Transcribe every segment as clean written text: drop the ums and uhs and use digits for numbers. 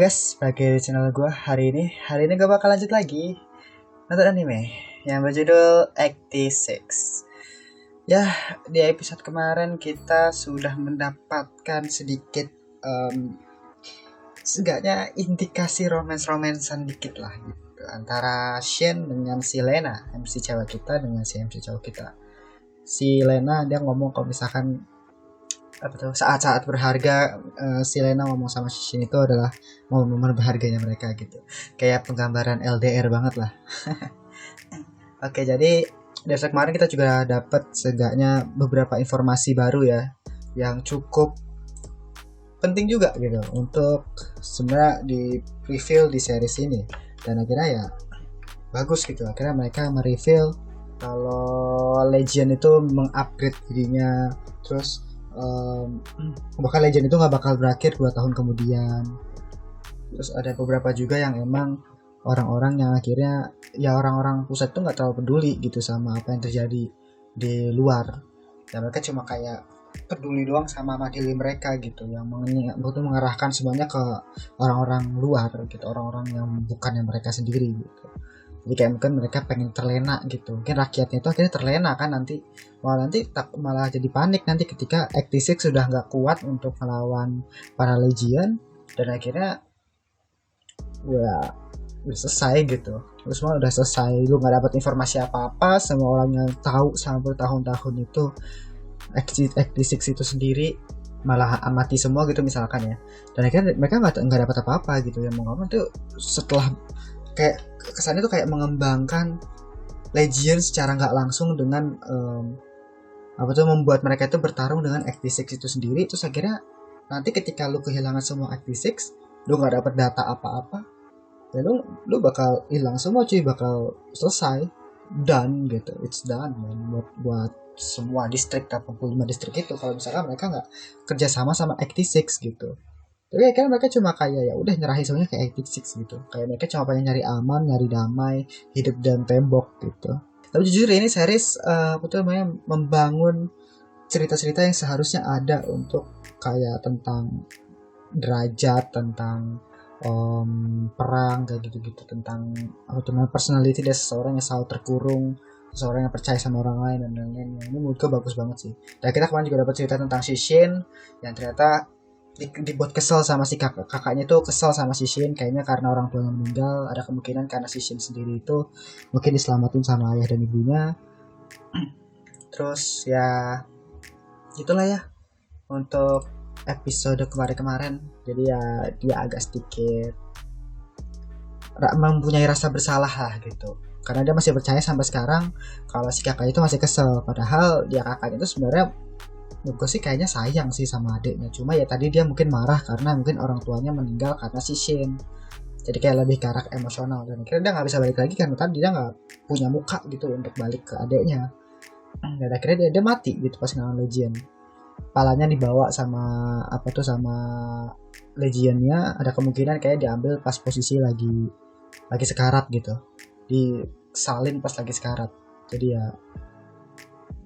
guys, balik di channel gue hari ini gue bakal lanjut lagi nonton anime yang berjudul 86. Ya, di episode kemarin kita sudah mendapatkan sedikit seenggaknya indikasi romance-romansan dikit lah gitu antara Shin dengan si Lena, MC cewek kita dengan si MC cowok kita. Si Lena dia ngomong kalau misalkan saat-saat berharga, si Lena ngomong sama si Shin itu adalah momen berharganya mereka gitu, kayak penggambaran LDR banget lah. Oke, jadi dari kemarin kita juga dapat seenggaknya beberapa informasi baru ya yang cukup penting juga gitu untuk sebenarnya di reveal di series ini, dan akhirnya ya bagus gitu. Akhirnya mereka mereveal kalau Legion itu mengupgrade dirinya, terus bahkan Legend itu nggak bakal berakhir 2 tahun kemudian. Terus ada beberapa juga yang emang orang-orang yang akhirnya ya orang-orang pusat tuh nggak terlalu peduli gitu sama apa yang terjadi di luar, dan mereka cuma kayak peduli doang sama materi mereka gitu, yang mengarahkan semuanya ke orang-orang luar gitu, orang-orang yang bukan yang mereka sendiri gitu. Jadi kayak mungkin mereka pengen terlena gitu, mungkin rakyatnya itu akhirnya terlena kan, nanti malah jadi panik nanti ketika 86 sudah nggak kuat untuk melawan para Legion, dan akhirnya udah selesai gitu. Lu semua udah selesai, lu nggak dapat informasi apa-apa. Semua orang yang tahu sama bertahun-tahun itu 86 itu sendiri malah amati semua gitu misalkan ya, dan akhirnya mereka nggak dapat apa-apa gitu. Yang mau ngomong tuh setelah kayak kesannya tuh kayak mengembangkan Legion secara nggak langsung dengan membuat mereka itu bertarung dengan 86 itu sendiri. Terus akhirnya nanti ketika lu kehilangan semua 86, lu nggak dapat data apa-apa, ya lu bakal hilang semua cuy, bakal selesai, done gitu, it's done man, buat semua distrik 85 distrik itu kalau misalkan mereka nggak kerjasama sama 86 gitu. Tapi kan mereka cuma kayak ya udah nyerahin semuanya ke 86 gitu, kayak mereka cuma pengen nyari aman, nyari damai, hidup dan tembok gitu. Tapi jujur ini series membangun cerita-cerita yang seharusnya ada untuk kayak tentang derajat, tentang perang kayak gitu-gitu, tentang personality dari seseorang yang selalu terkurung, seseorang yang percaya sama orang lain dan lain-lain. Ini menurut gue bagus banget sih. Dan kita kemarin juga dapat cerita tentang si Shin yang ternyata dibuat kesel sama si kakaknya tuh, kesel sama si Shin kayaknya karena orang tuanya meninggal. Ada kemungkinan karena si Shin sendiri itu mungkin diselamatin sama ayah dan ibunya. Terus ya itulah ya untuk episode kemarin. Jadi ya dia agak sedikit mempunyai rasa bersalah lah gitu, karena dia masih percaya sampai sekarang kalau si kakak itu masih kesel, padahal dia kakaknya itu sebenarnya gue sih kayaknya sayang sih sama adiknya. Cuma ya tadi dia mungkin marah karena mungkin orang tuanya meninggal karena si Shin, jadi kayak lebih karakter emosional, dan akhirnya dia nggak bisa balik lagi karena tadi dia nggak punya muka gitu untuk balik ke adiknya, dan akhirnya dia mati gitu pas ngelawan Legion. Palanya dibawa sama sama Legionnya, ada kemungkinan kayak diambil pas posisi lagi sekarat gitu, disalin pas lagi sekarat. Jadi ya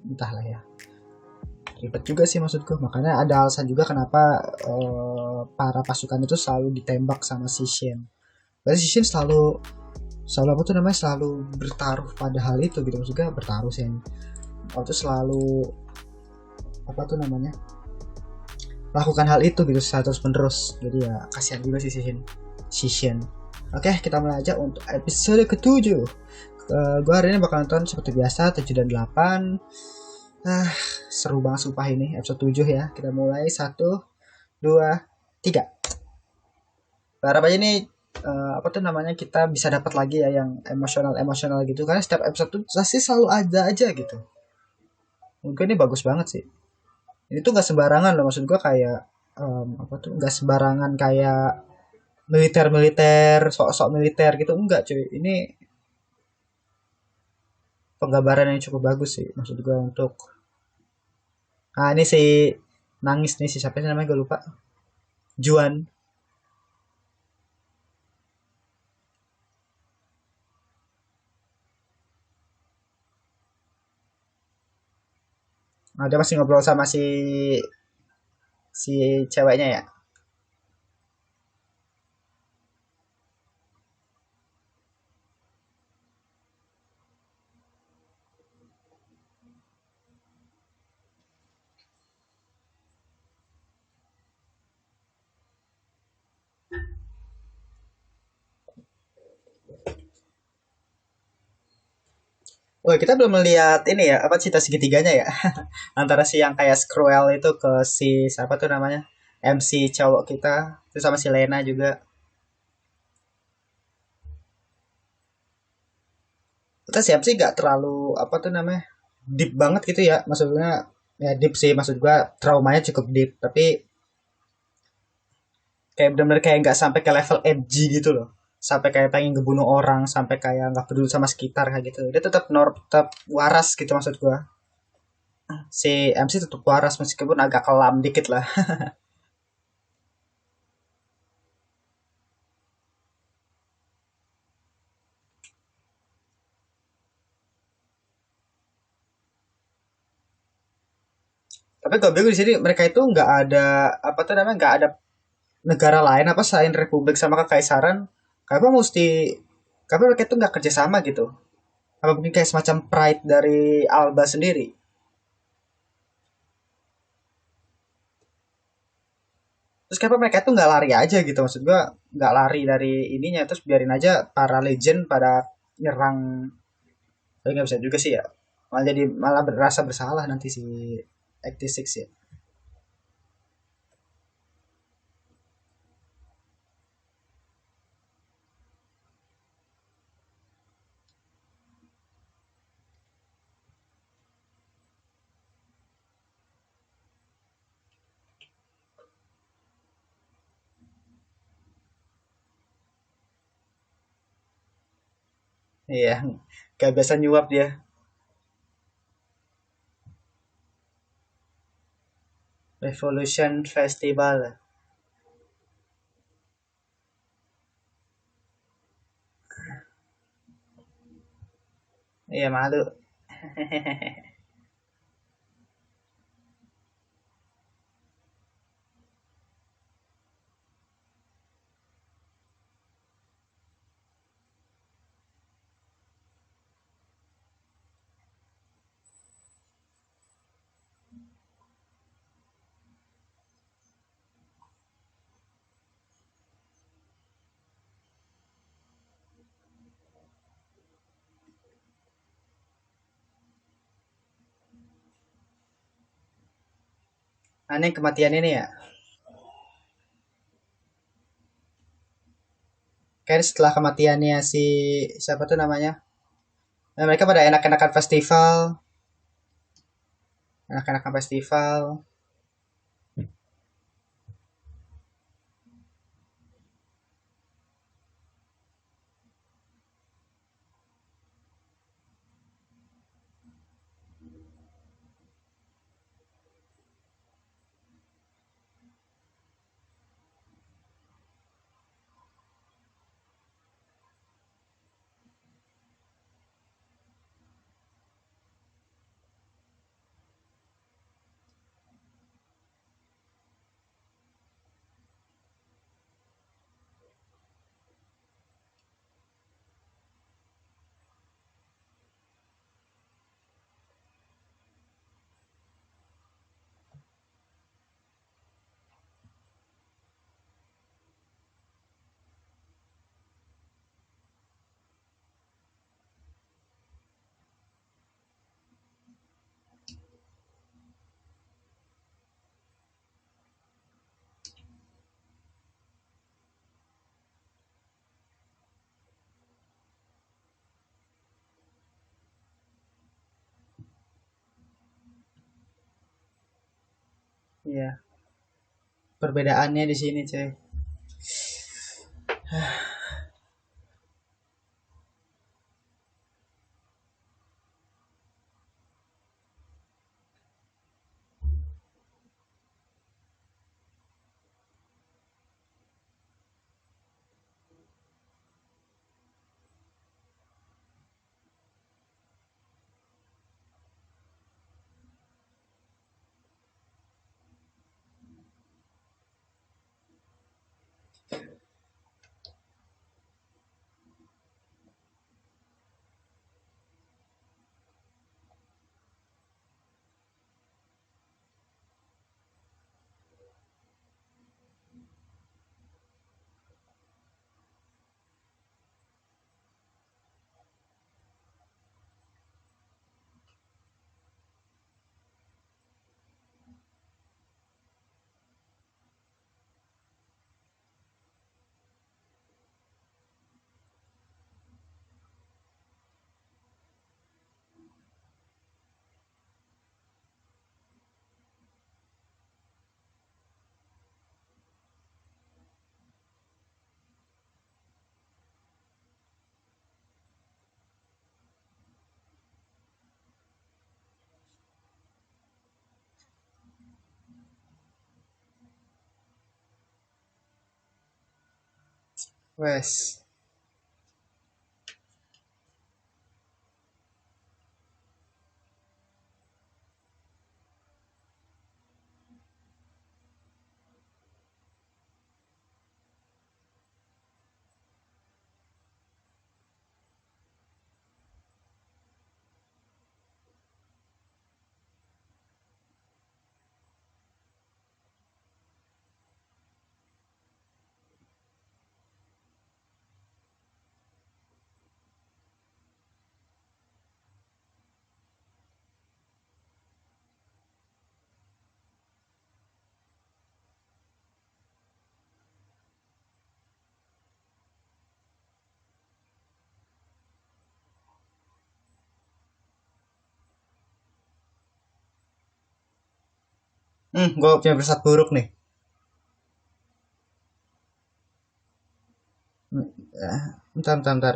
entahlah ya, ribet juga sih maksudku. Makanya ada alasan juga kenapa para pasukan itu selalu ditembak sama si Shin. Berarti si Shin selalu selalu bertaruh pada hal itu gitu, maksudnya bertaruh sih itu selalu lakukan hal itu gitu terus menerus. Jadi ya kasihan juga sih si Shin. Oke, kita mulai aja untuk episode ke-7. Gue hari ini bakal nonton seperti biasa 7 dan 8. Seru banget sumpah ini episode 7 ya. Kita mulai 1, 2, 3. Berharap aja nih kita bisa dapat lagi ya yang emosional gitu, karena setiap episode tuh pasti selalu ada aja gitu. Mungkin ini bagus banget sih. Ini tuh nggak sembarangan loh, maksud gue kayak nggak sembarangan kayak militer sok-sok militer gitu, enggak cuy. Ini penggambaran yang cukup bagus sih maksud gue untuk ini si nangis nih, si siapa sih namanya gue lupa, Juan. Dia masih ngobrol sama si ceweknya ya. Oh, kita belum melihat ini ya, apa cita segitiganya ya? Antara si yang kayak Scroll itu ke si siapa tuh namanya? MC cowok kita, terus sama si Lena juga. Kita siap sih gak terlalu apa tuh namanya? Deep banget gitu ya. Maksudnya ya deep sih, maksud gua traumanya cukup deep, tapi kayak benar-benar kayak nggak sampai ke level edgy gitu loh, sampai kayak pengen ngebunuh orang, sampai kayak nggak peduli sama sekitar kayak gitu. Dia tetap waras gitu maksud gua. Si MC tetap waras meskipun agak kelam dikit lah. Tapi gue bingung di sini mereka itu nggak ada apa tuh namanya, nggak ada negara lain apa selain republik sama kekaisaran. Kenapa mesti, kenapa mereka itu nggak kerjasama gitu? Apa mungkin kayak semacam pride dari Alba sendiri? Terus kenapa mereka itu nggak lari aja gitu, maksud gua nggak lari dari ininya, terus biarin aja para legend pada nyerang. Tapi nggak bisa juga sih ya, malah jadi malah berasa bersalah nanti si 86 ya. Iya, kayak biasa nyuap dia. Revolution Festival. Iya malu. Aneh kematian ini ya. Kayak setelah kematiannya si siapa tuh namanya? Nah, mereka pada enak-enakan festival, enak-enakan festival. Iya, perbedaannya di sini, cuy. Wes. Gue punya bersaat buruk nih. Bentar, bentar, bentar.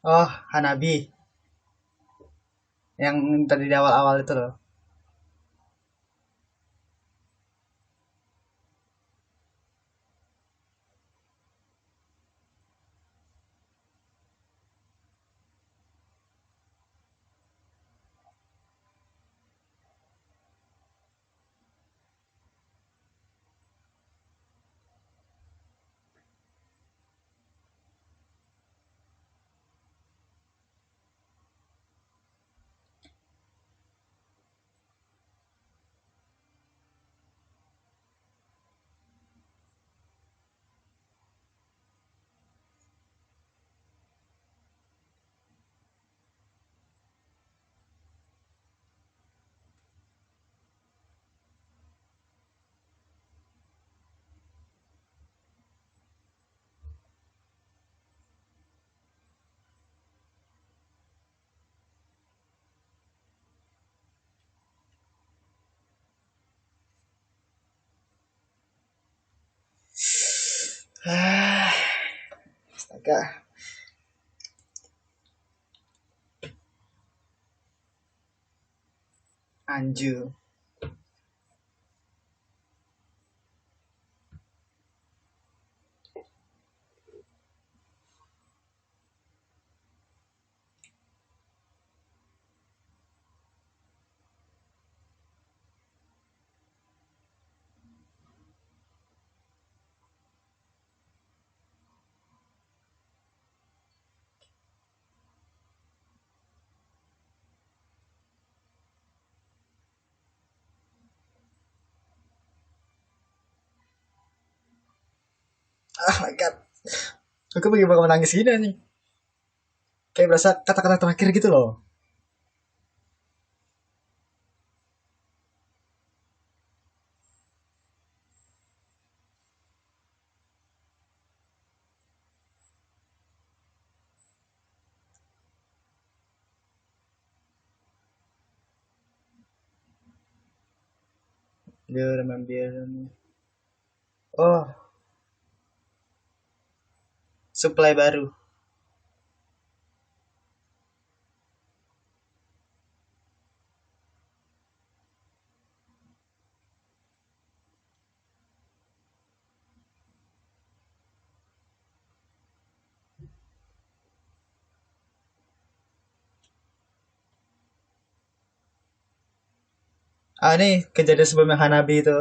Oh, Hanabi. Yang tadi di awal-awal itu loh. Ah, astaga. Anju. Oh my god. Aku bagi bakal menangis gini nih. Kayak berasa kata-kata terakhir gitu loh. Dia udah ambil. Oh, supply baru. Ah, nih kejadian sebelum yang Hanabi itu.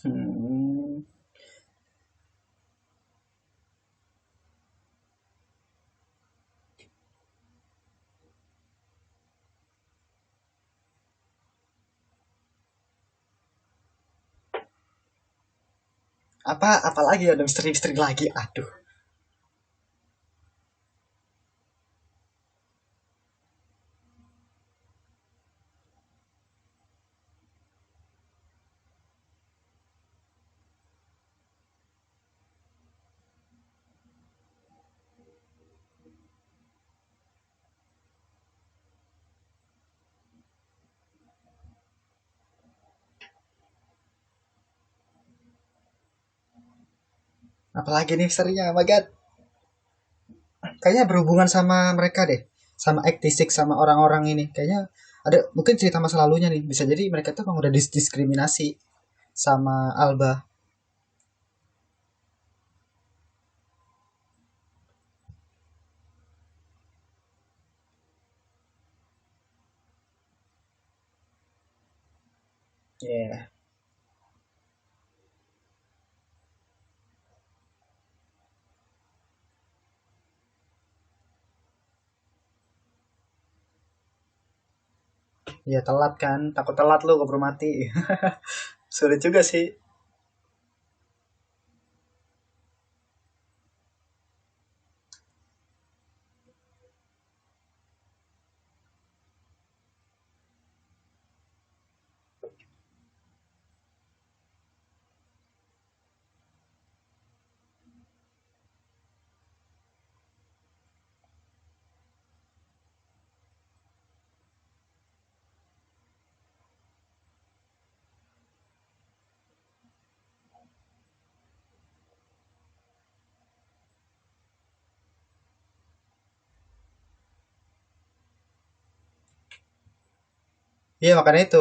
Hmm, apalagi ada misteri-misteri lagi. Aduh, apalagi nih misterinya. Oh my god. Kayaknya berhubungan sama mereka deh. Sama Actisik sama orang-orang ini. Kayaknya ada mungkin cerita masa lalunya nih. Bisa jadi mereka tuh emang udah diskriminasi sama Alba. Iya, yeah. Iya telat kan. Takut telat lu keburu mati. Sulit juga sih. Iya makanya itu.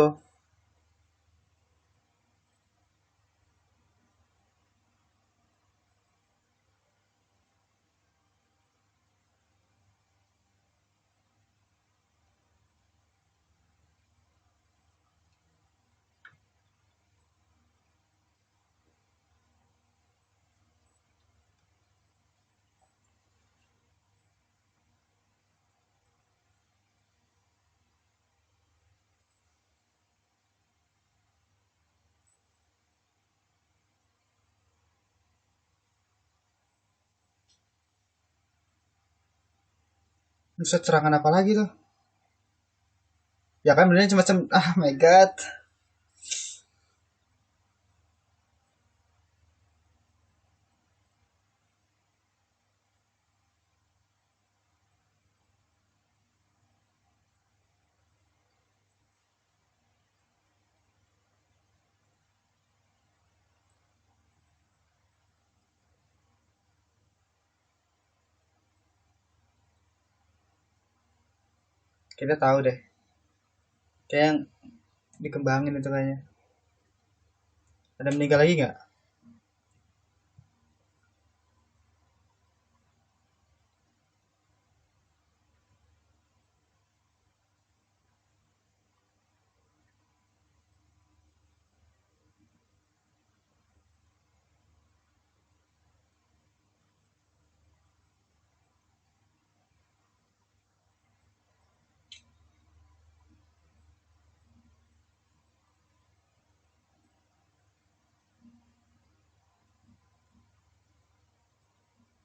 Buset serangan apa lagi tuh? Ya kan benernya cuma ah my god. Kita tahu deh. Kayak yang dikembangin itu kayaknya. Ada meninggal lagi nggak?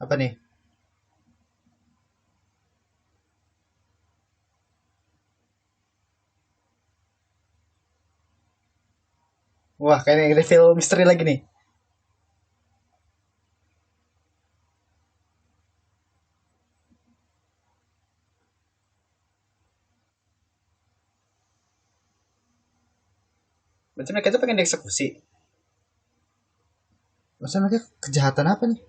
Apa nih? Wah kayaknya reveal misteri lagi nih. Berarti mereka itu pengen dieksekusi. Maksudnya mereka kejahatan apa nih?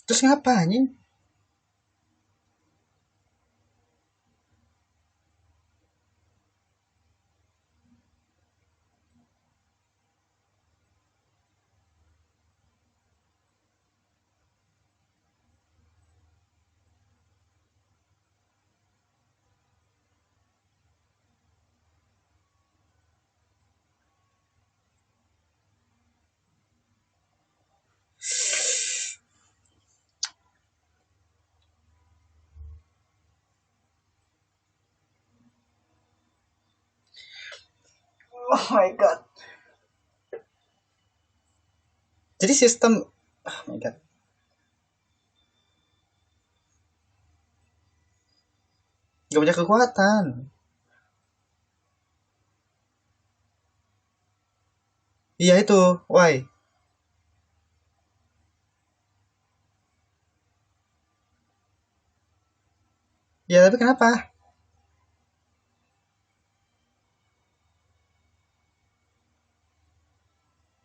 Terus ngapain? Oh my god. Jadi sistem, oh my god. Gak punya kekuatan. Iya itu, why? Ya tapi kenapa?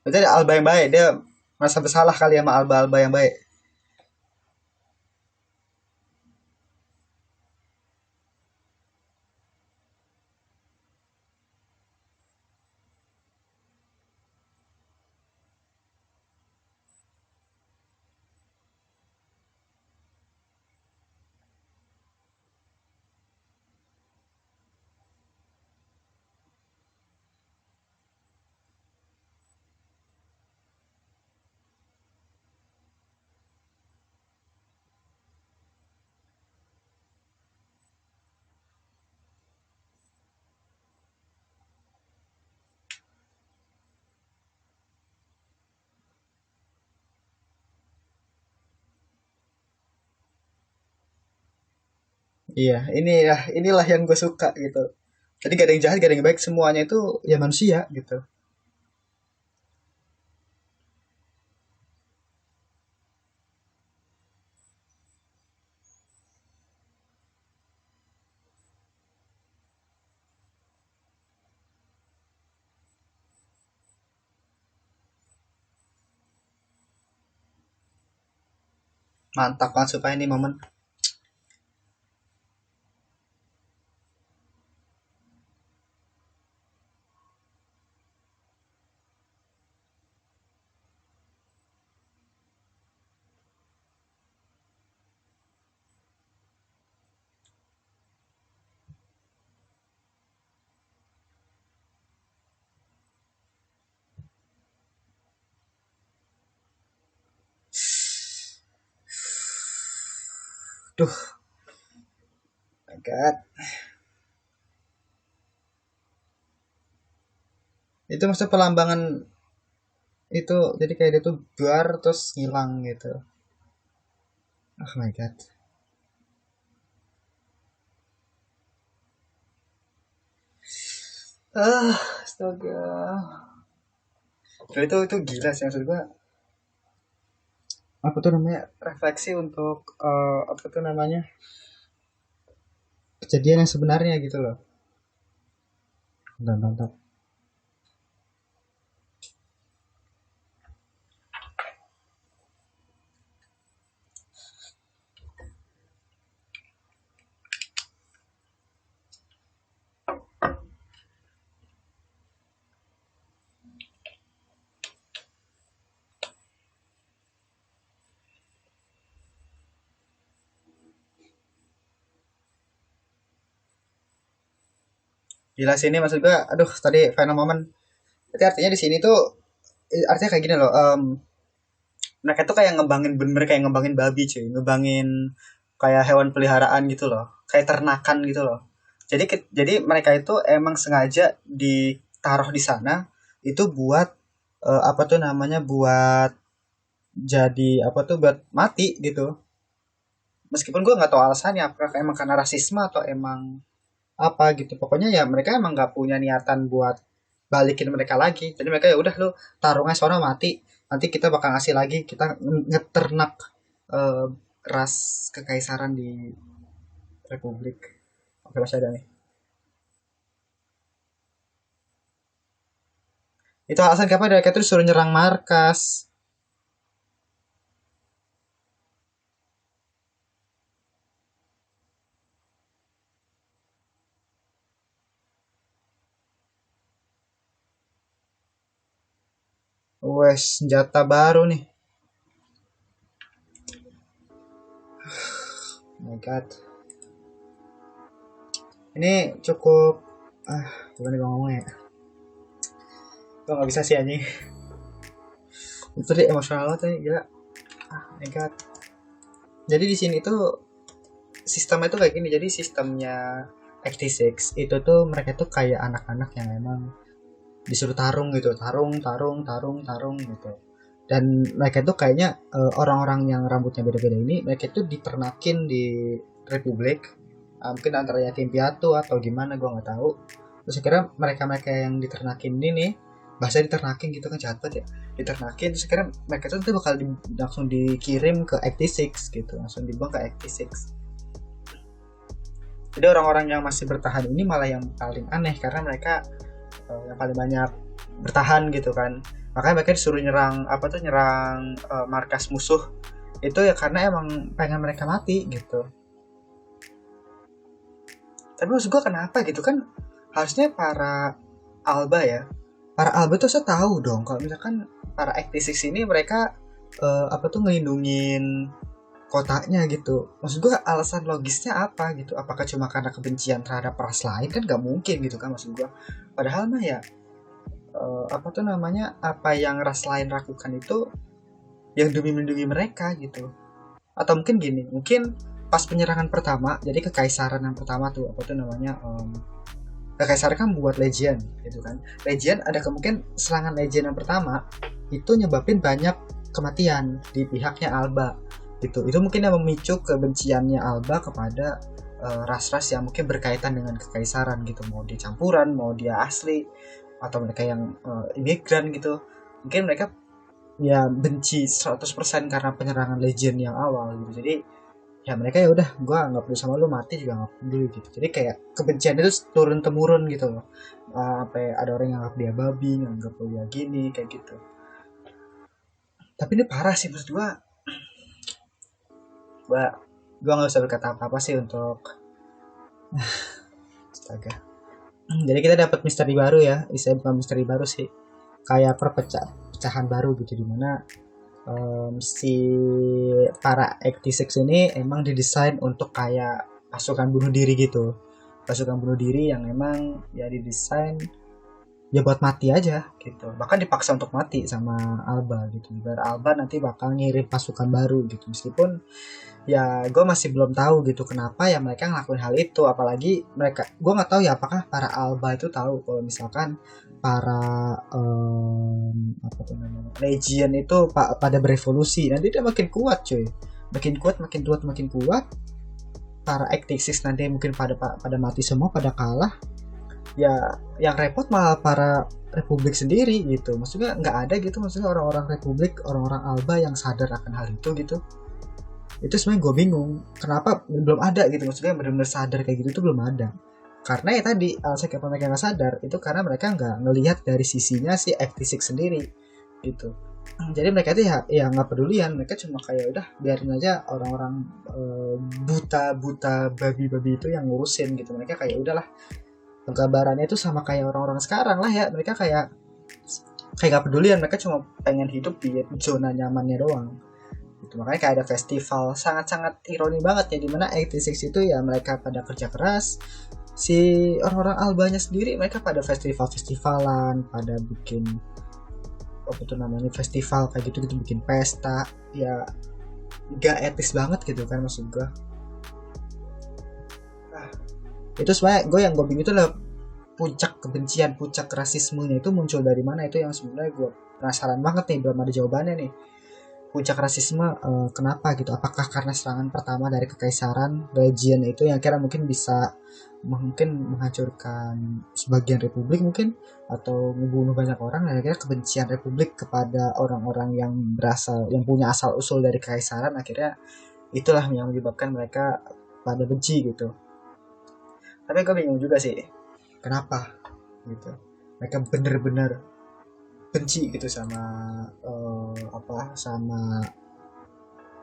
Berarti ada Alba yang baik, dia merasa bersalah kali sama Alba-Alba yang baik. Iya, inilah yang gue suka gitu. Jadi gak ada yang jahat, gak ada yang baik, semuanya itu ya manusia gitu. Mantap banget supaya ini momen. Duh, my god. Itu maksudnya pelambangan itu, jadi kayak dia tuh buar terus ngilang gitu. Oh my god. Ah, astaga. Itu gila sih maksud gua. Apa tuh namanya? Refleksi untuk apa tuh namanya? kejadian yang sebenarnya gitu loh. Mantap. Gila sih ini maksud gue, aduh tadi final moment. Jadi artinya di sini tuh artinya kayak gini loh. Mereka tuh kayak ngembangin, bener kayak ngembangin babi cuy, ngembangin kayak hewan peliharaan gitu loh, kayak ternakan gitu loh. Jadi mereka itu emang sengaja ditaruh di sana itu buat apa tuh namanya, buat jadi apa tuh, buat mati gitu. Meskipun gue nggak tahu alasannya, apakah emang karena rasisme atau emang apa gitu. Pokoknya ya mereka emang nggak punya niatan buat balikin mereka lagi. Jadi mereka ya udah, lu tarungnya sono mati, nanti kita bakal ngasih lagi, kita ngeternak eh, ras kekaisaran di Republik. Oke, masih ada nih. Itu alasan kenapa mereka tuh suruh nyerang markas. Wes, senjata baru nih. Oh my god. Ini cukup, gimana gue ngomongnya ya? Gue gak bisa sih anjing. Itu tadi emosional banget nih, gila. Oh my god. Jadi di sini tuh sistemnya tuh kayak gini. Jadi sistemnya XT6 itu tuh mereka tuh kayak anak-anak yang emang disuruh tarung gitu, tarung gitu. Dan mereka tuh kayaknya orang-orang yang rambutnya beda-beda ini, mereka tuh diternakin di Republik. Mungkin antara yatim piatu atau gimana gue nggak tahu. Terus akhirnya mereka-mereka yang diternakin ini nih, bahasa diternakin gitu kan jahat banget ya, diternakin. Terus akhirnya mereka tuh bakal langsung dikirim ke XT6 gitu, langsung dibuang ke XT6. Jadi orang-orang yang masih bertahan ini malah yang paling aneh, karena mereka yang paling banyak bertahan gitu kan. Makanya mereka disuruh nyerang apa tuh, nyerang markas musuh itu ya karena emang pengen mereka mati gitu. Tapi maksud gue kenapa gitu kan, harusnya para Alba ya, para Alba tuh saya tahu dong kalau misalkan para aktivis ini mereka apa tuh ngelindungin kotanya gitu. Maksud gue alasan logisnya apa gitu, apakah cuma karena kebencian terhadap ras lain? Kan gak mungkin gitu kan maksud gue. Padahal mah ya apa tuh namanya, apa yang ras lain lakukan itu yang demi melindungi mereka gitu. Atau mungkin gini, mungkin pas penyerangan pertama, jadi kekaisaran yang pertama tuh apa tuh namanya, kekaisaran kan buat legion gitu kan. Legion ada kemungkinan serangan legion yang pertama itu nyebabin banyak kematian di pihaknya Alba gitu. Itu mungkin yang memicu kebenciannya Alba kepada ras-ras yang mungkin berkaitan dengan kekaisaran gitu, mau dia campuran, mau dia asli, atau mereka yang imigran gitu. Mungkin mereka ya benci 100% karena penyerangan Legion yang awal gitu. Jadi ya mereka ya udah, gue nggak peduli sama lu, mati juga nggak peduli gitu. Jadi kayak kebencian itu turun temurun gitu loh. Sampai ada orang yang nganggap dia babi, nganggap dia gini kayak gitu. Tapi ini parah sih maksud gue. Gue nggak usah berkata apa-apa sih untuk astaga. Jadi kita dapat misteri baru ya, bisa bukan misteri baru sih, kayak perpecahan baru gitu, dimana si para X ini emang didesain untuk kayak pasukan bunuh diri gitu, pasukan bunuh diri yang emang ya didesain ya buat mati aja gitu, bahkan dipaksa untuk mati sama Alba gitu, biar Alba nanti bakal ngirim pasukan baru gitu. Meskipun ya gue masih belum tahu gitu kenapa ya mereka ngelakuin hal itu, apalagi mereka, gue nggak tahu ya apakah para Alba itu tahu kalau misalkan para apa tuh namanya, Legion itu pada berevolusi, nanti dia makin kuat cuy, makin kuat. Para Actixis nanti mungkin pada mati semua, pada kalah. Ya yang repot malah para Republik sendiri gitu. Maksudnya nggak ada gitu, maksudnya orang-orang Republik, orang-orang Alba yang sadar akan hal itu gitu. Itu sebenarnya gue bingung kenapa belum ada gitu, maksudnya benar-benar sadar kayak gitu tuh belum ada. Karena ya tadi alasan kenapa mereka nggak sadar itu karena mereka nggak ngelihat dari sisinya si FT6 sendiri gitu. Jadi mereka itu ya nggak pedulian, mereka cuma kayak udah biarin aja orang-orang buta buta babi-babi itu yang ngurusin gitu. Mereka kayak udahlah, penggambarannya itu sama kayak orang-orang sekarang lah ya, mereka kayak gak pedulian, mereka cuma pengen hidup di zona nyamannya doang gitu. Makanya kayak ada festival, sangat-sangat ironi banget ya, dimana 86 itu ya mereka pada kerja keras, si orang-orang Albanya sendiri mereka pada festival-festivalan, pada bikin apa tuh namanya festival kayak gitu gitu, bikin pesta ya, gak etis banget gitu kan maksud gue. Nah, itu sebenarnya yang gue bingung itu adalah puncak kebencian, puncak rasismenya itu muncul dari mana, itu yang sebenarnya gue penasaran banget nih, belum ada jawabannya nih. Puncak rasisme kenapa gitu, apakah karena serangan pertama dari kekaisaran region itu yang kira mungkin bisa mungkin menghancurkan sebagian republik mungkin, atau membunuh banyak orang, dan akhirnya kebencian republik kepada orang-orang yang berasal, yang punya asal usul dari kekaisaran, akhirnya itulah yang menyebabkan mereka pada benci gitu. Tapi gue bingung juga sih kenapa gitu mereka bener-bener benci gitu sama sama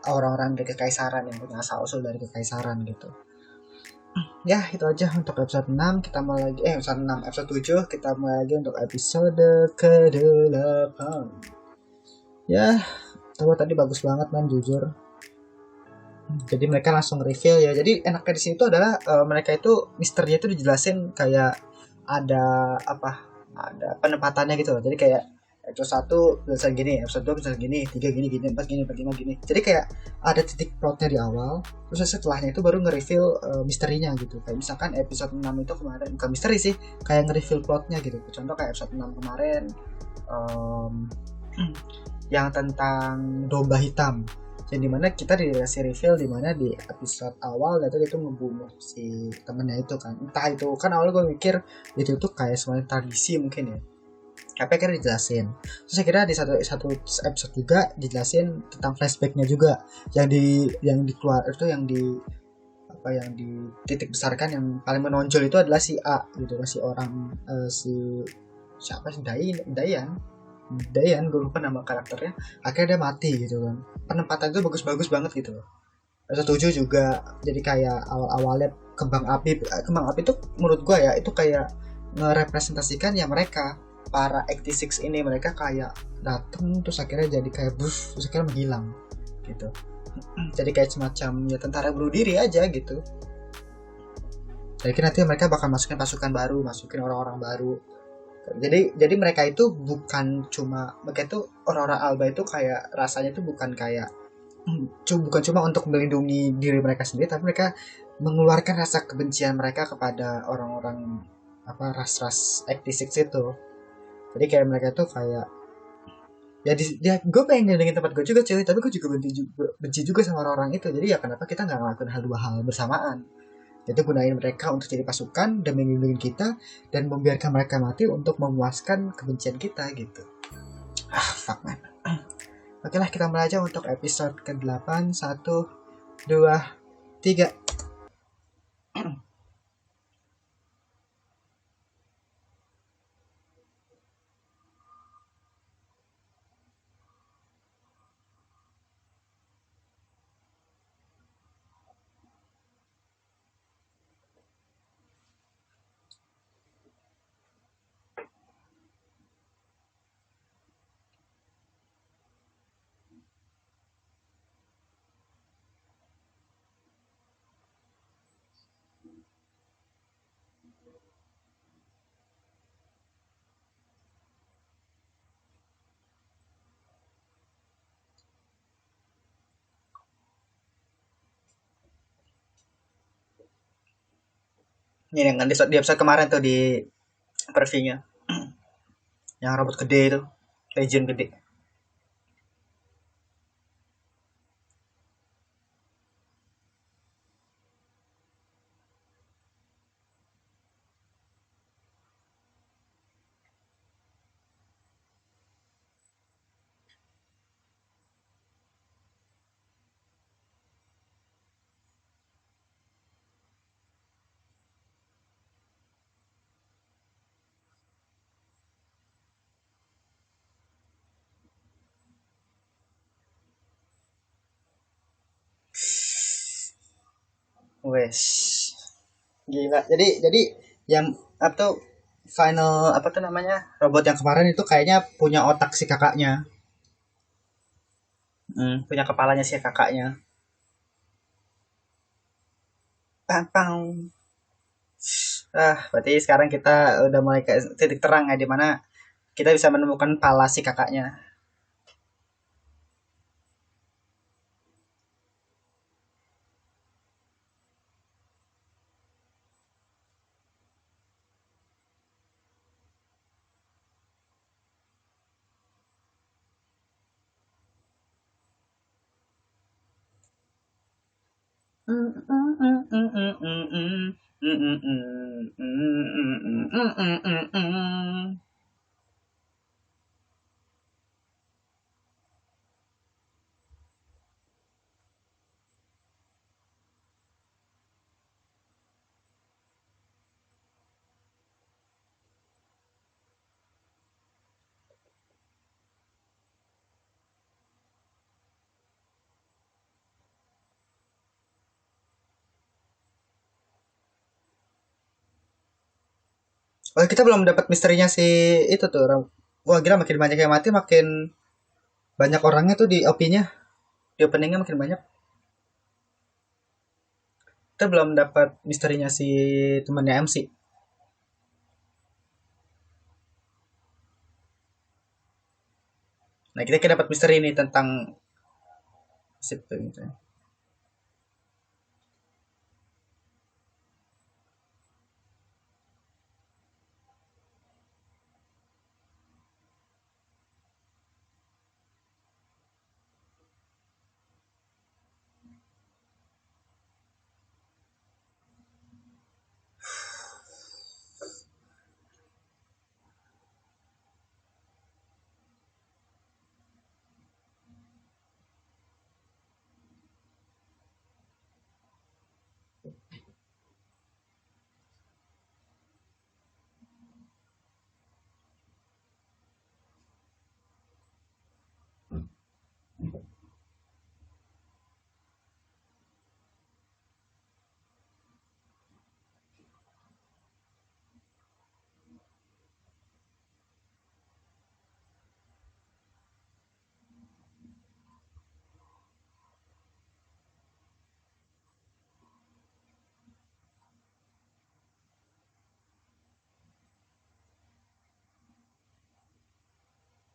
orang-orang dari kekaisaran yang punya asal usul dari kekaisaran gitu. Ya itu aja untuk episode 6, kita mulai lagi episode 6, episode 7 kita mulai lagi untuk episode ke-8. Ya coba tadi bagus banget man, jujur. Jadi mereka langsung reveal ya. Jadi enaknya di sini tuh adalah mereka itu misterinya itu dijelasin kayak ada apa? Ada penempatannya gitu loh. Jadi kayak episode 1 bisa gini, episode 2 bisa gini, 3 gini, 4 gini, 4 5 gini. Jadi kayak ada titik plotnya di awal, terus setelahnya itu baru nge-reveal misterinya gitu. Kayak misalkan episode 6 itu kemarin bukan misteri sih, kayak nge-reveal plotnya gitu. Contoh kayak episode 6 kemarin um, yang tentang domba hitam, yang dimana kita dikasih reveal dimana di episode awal itu dia tuh ngebunuh si temennya itu kan, entah itu kan awalnya gue mikir itu tuh kayak semacam tradisi mungkin ya, tapi akhirnya dijelasin. Terus akhirnya di satu episode juga dijelasin tentang flashbacknya juga, yang dikeluar itu yang di apa yang di titik besarkan, yang paling menonjol itu adalah si A gitu, si orang si siapa sih, Dayan Dayan, gue lupa nama karakternya, akhirnya dia mati gitu kan. Penempatan itu bagus-bagus banget gitu loh. Setuju juga, jadi kayak awal-awalnya kembang api itu menurut gue ya itu kayak ngerepresentasikan ya mereka para 86 ini, mereka kayak dateng terus akhirnya jadi kayak buff, terus akhirnya menghilang gitu. Jadi kayak semacam ya tentara bunuh diri aja gitu. Jadi nanti mereka bakal masukin pasukan baru, masukin orang-orang baru. Jadi mereka itu bukan cuma, mereka itu orang-orang Alba itu kayak rasanya itu bukan cuma untuk melindungi diri mereka sendiri, tapi mereka mengeluarkan rasa kebencian mereka kepada orang-orang apa ras-ras 86 itu. Jadi kayak mereka tuh kayak ya gue pengen ngilangin tempat gue juga cuy, tapi gue juga benci juga sama orang-orang itu. Jadi ya kenapa kita nggak ngelakuin dua hal bersamaan, yaitu gunain mereka untuk jadi pasukan dan melindungi kita, dan membiarkan mereka mati untuk memuaskan kebencian kita gitu. Fuck man. Oke lah, kita mulai aja untuk episode ke-8. 1, 2, 3. Ini yang di episode kemarin tuh di previewnya, yang robot gede itu, Legion gede. Wes, gila. Jadi yang atau final apa tuh namanya robot yang kemarin itu kayaknya punya otak si kakaknya. Punya kepalanya si kakaknya. Pang pang. Berarti sekarang kita udah mulai ke titik terang ya, di mana kita bisa menemukan pala si kakaknya. Oh, kita belum dapat misterinya si itu tuh. Wah, gila, makin banyak yang mati makin banyak orangnya tuh di OP-nya. Di openingnya makin banyak. Kita belum dapat misterinya si temannya MC. Nah, kita dapat misteri ini tentang sip tuh gitu.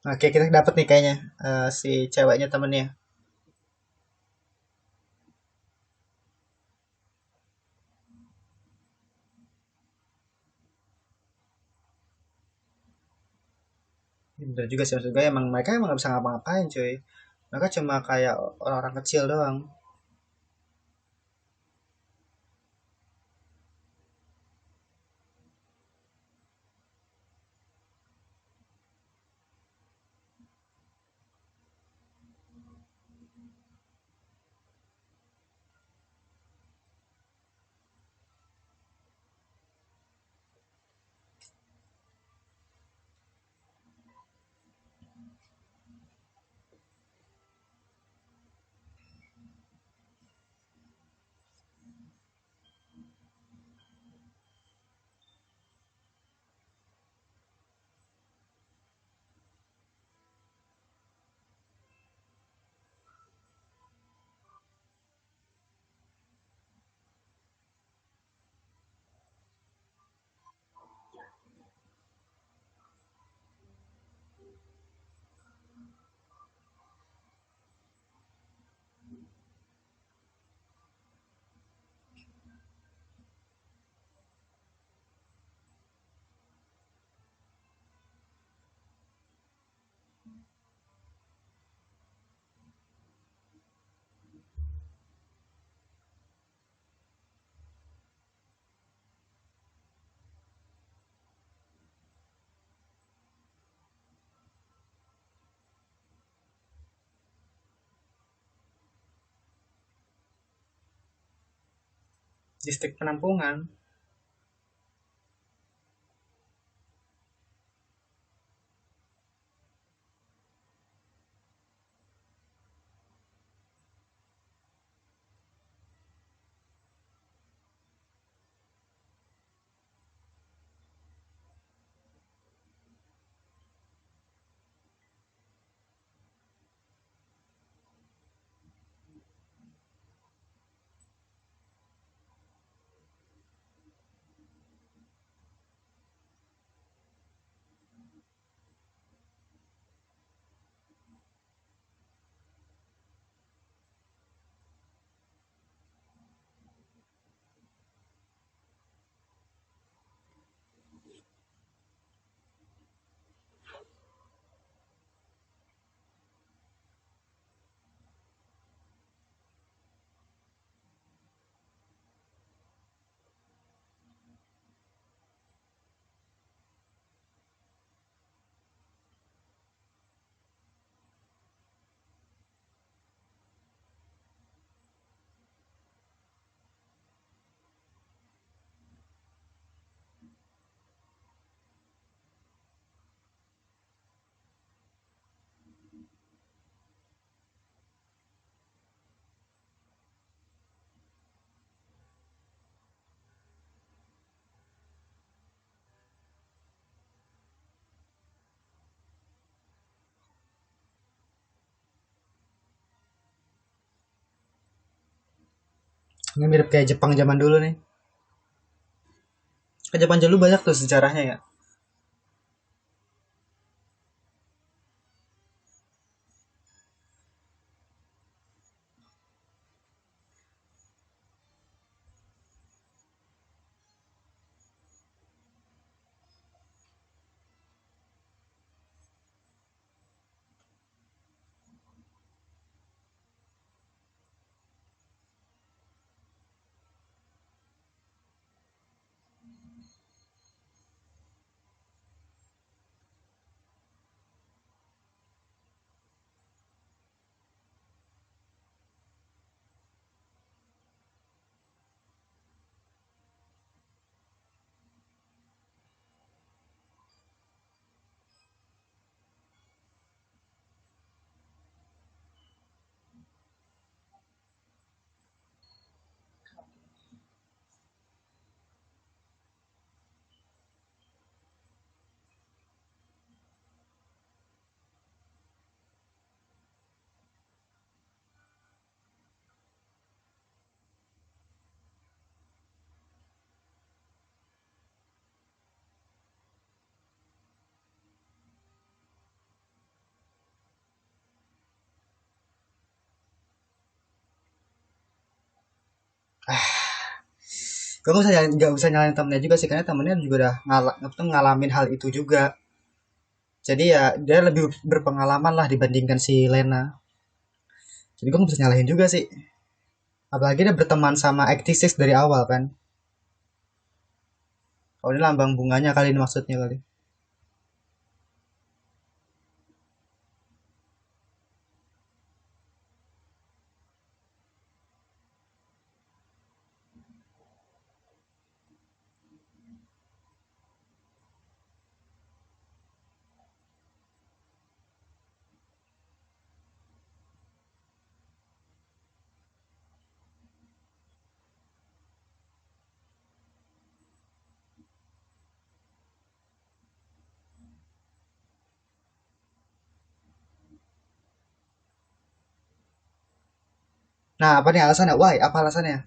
Oke, kita dapat nih kayaknya si ceweknya temennya. Bener juga sih, maksud gue emang mereka emang gak bisa ngapa-ngapain cuy. Mereka cuma kayak orang-orang kecil doang. Distrik penampungan. Ini mirip kayak Jepang zaman dulu nih. Ke Jepang dulu banyak tuh sejarahnya ya. Gue nggak bisa nyalain temennya juga sih, karena temennya juga udah ngalamin hal itu juga. Jadi ya dia lebih berpengalaman lah dibandingkan si Lena. Jadi gue nggak bisa nyalahin juga sih. Apalagi dia berteman sama Actisis dari awal kan. Oh ini lambang bunganya kali ini maksudnya kali. Nah apa nih alasannya? Why? Apa alasannya?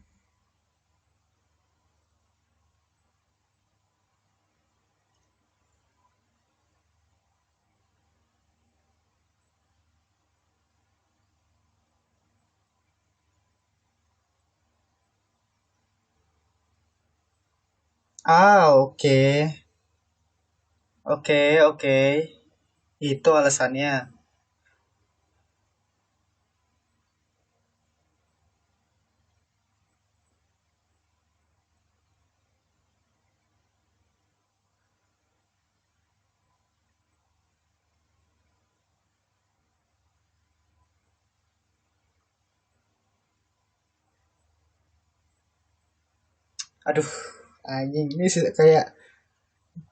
Ah oke. Oke oke. Itu alasannya. Aduh anjing ini sih kayak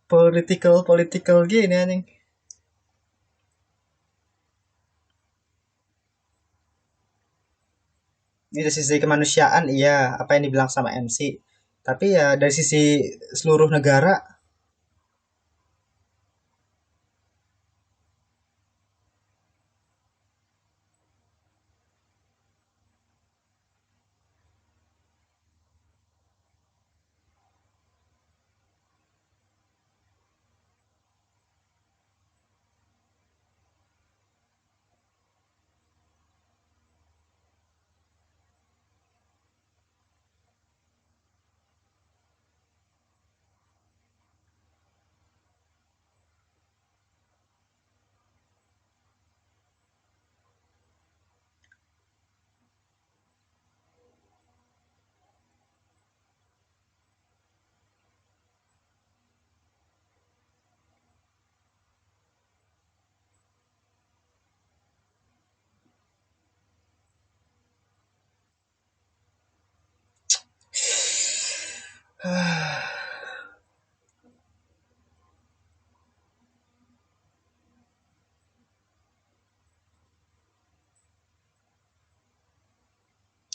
political gini anjing. Ini dari sisi kemanusiaan iya apa yang dibilang sama MC. Tapi ya dari sisi seluruh negara,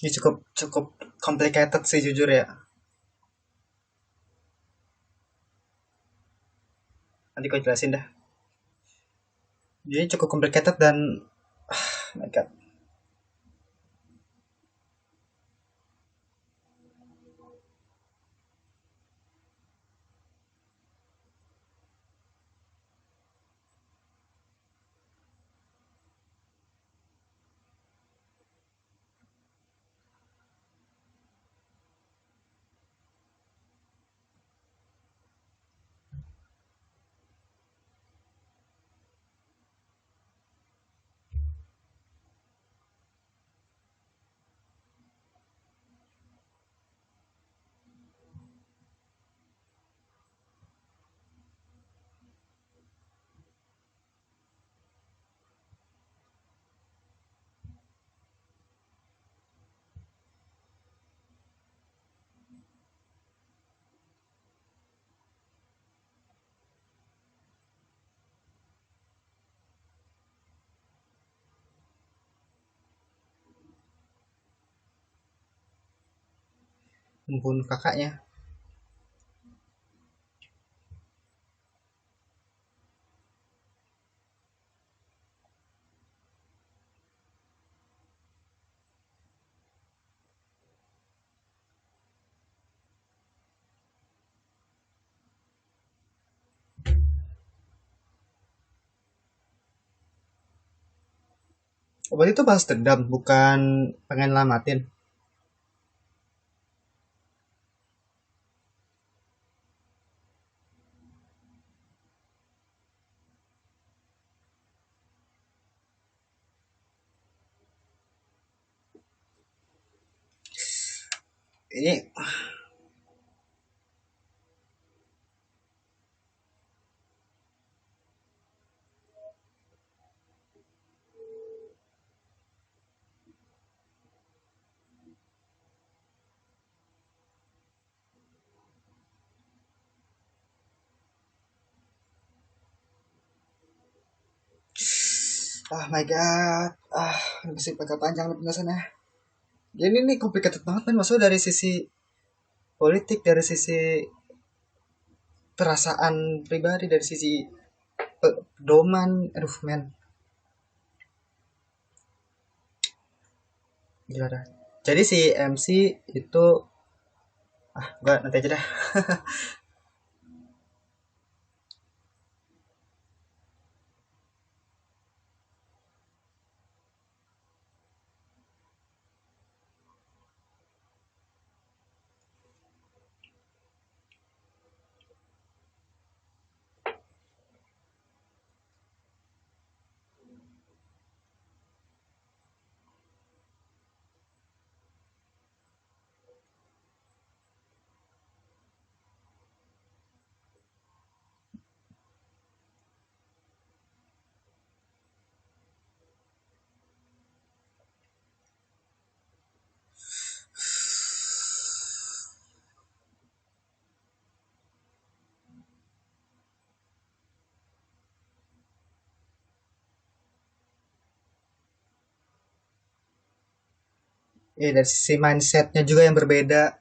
ini cukup cukup complicated sih jujur ya. Nanti gue jelasin dah. Jadi cukup complicated dan oh my god. membunuh kakaknya. Oh, berarti itu balas dendam, bukan pengen lamatin. Ini, oh my god, masih bakal panjang nih penjelasannya. Jadi ini complicated banget kan, maksudnya dari sisi politik, dari sisi perasaan pribadi, dari sisi doman, aduh men, gila dah. Jadi si MC itu, gua nanti aja dah. Dari sisi mindsetnya juga yang berbeda.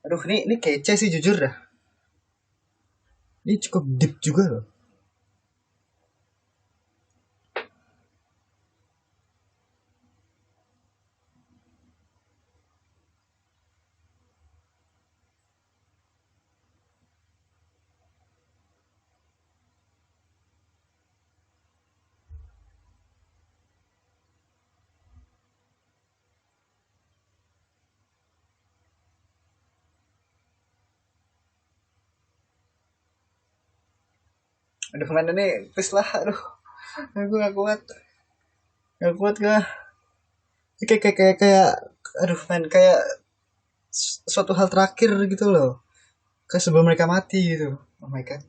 Aduh, ini kece sih jujur dah. Ini cukup deep juga loh. Aduh, mana nih, please lah, aduh, aku gak kuat, gak kuat gak. Kayak, aduh man, kayak suatu hal terakhir gitu loh. Kayak sebelum mereka mati gitu. Oh my god.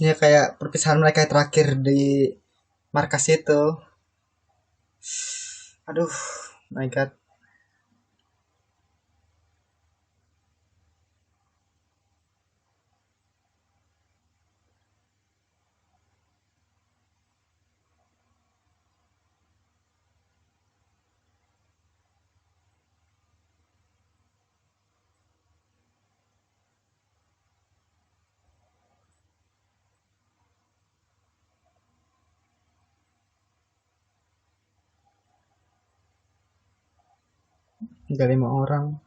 Ya kayak perpisahan mereka yang terakhir di markas itu. Aduh, my god. Tinggal 5 orang.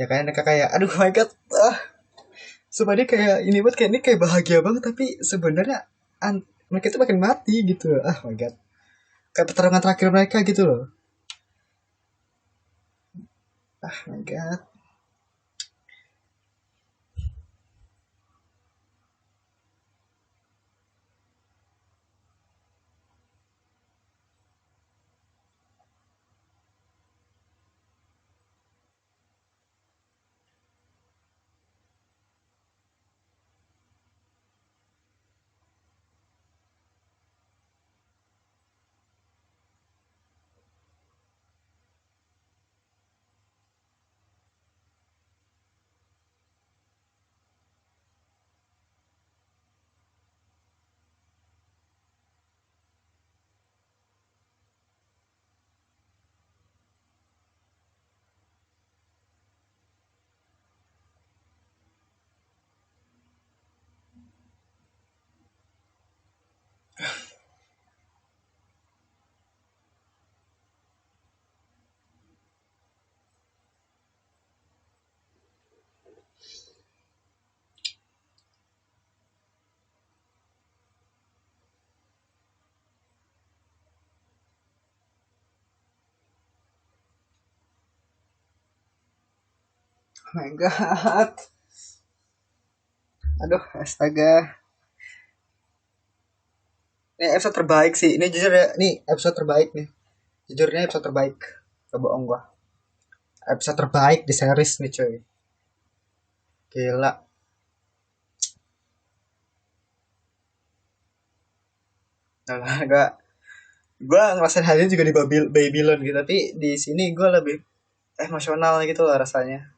Ya kan mereka kayak aduh my god, sumpah dia kayak ini buat kayak ini kayak bahagia banget tapi sebenarnya mereka itu makin mati gitu loh. Ah my god, kayak pertarungan terakhir mereka gitu loh. Ah my god. Oh my god. Aduh, astaga. Ini episode terbaik sih. Ini jujur ya, ini episode terbaik nih. Jujur ini episode terbaik. Gak bohong gua. Episode terbaik di series nih cuy. Gila. Nah, gua ngerasain hal ini juga di Babylon gitu. Tapi di sini gua lebih emosional gitu lah rasanya.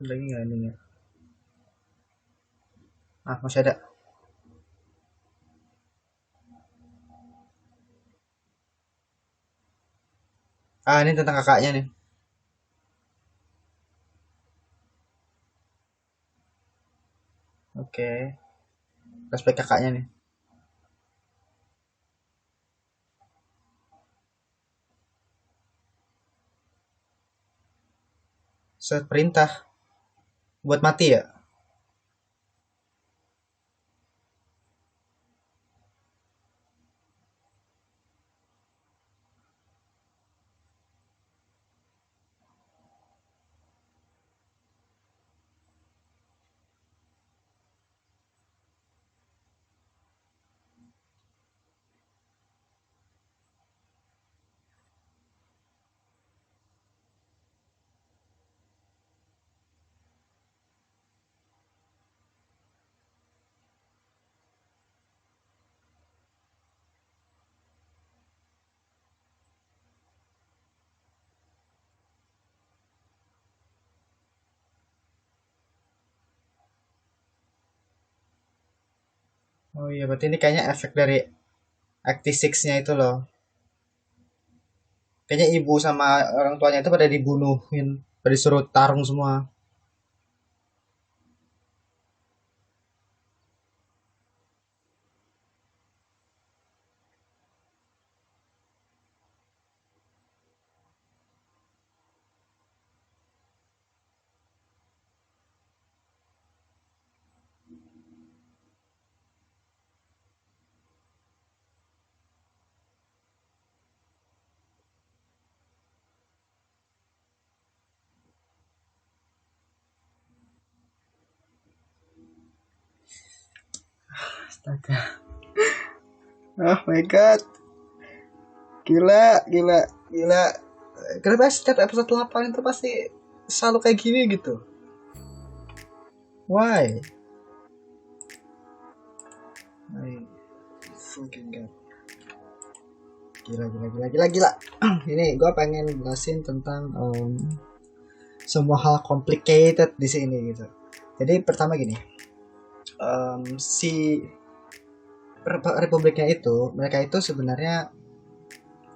Lagi nggak ini ya? Ah, masih ada. Ah, ini tentang kakaknya nih. Oke. Flashback kakaknya nih. Surat perintah buat mati ya? Oh iya, berarti ini kayaknya efek dari Acti-6-nya itu loh. Kayaknya ibu sama orang tuanya itu pada dibunuhin, pada disuruh tarung semua. Astaga. Oh my god. Gila, gila, gila. Kenapa setiap episode 8 itu pasti selalu kayak gini gitu? Why? I fucking god. Gila, gila, gila, gila, gila. Ini gue pengen jelasin tentang semua hal complicated di sini gitu. Jadi pertama gini, si republiknya itu, mereka itu sebenarnya